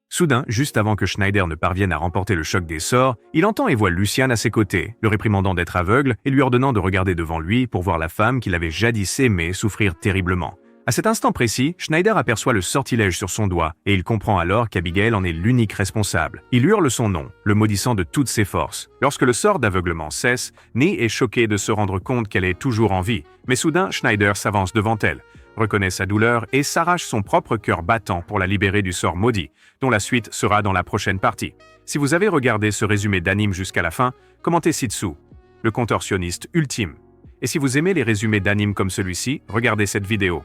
Soudain, juste avant que Schneider ne parvienne à remporter le choc des sorts, il entend et voit Lucian à ses côtés, le réprimandant d'être aveugle et lui ordonnant de regarder devant lui pour voir la femme qu'il avait jadis aimée souffrir terriblement. À cet instant précis, Schneider aperçoit le sortilège sur son doigt et il comprend alors qu'Abigail en est l'unique responsable. Il hurle son nom, le maudissant de toutes ses forces. Lorsque le sort d'aveuglement cesse, Nee est choquée de se rendre compte qu'elle est toujours en vie. Mais soudain, Schneider s'avance devant elle, reconnaît sa douleur et s'arrache son propre cœur battant pour la libérer du sort maudit, dont la suite sera dans la prochaine partie. Si vous avez regardé ce résumé d'anime jusqu'à la fin, commentez ci-dessous. Le contorsionniste ultime. Et si vous aimez les résumés d'anime comme celui-ci, regardez cette vidéo.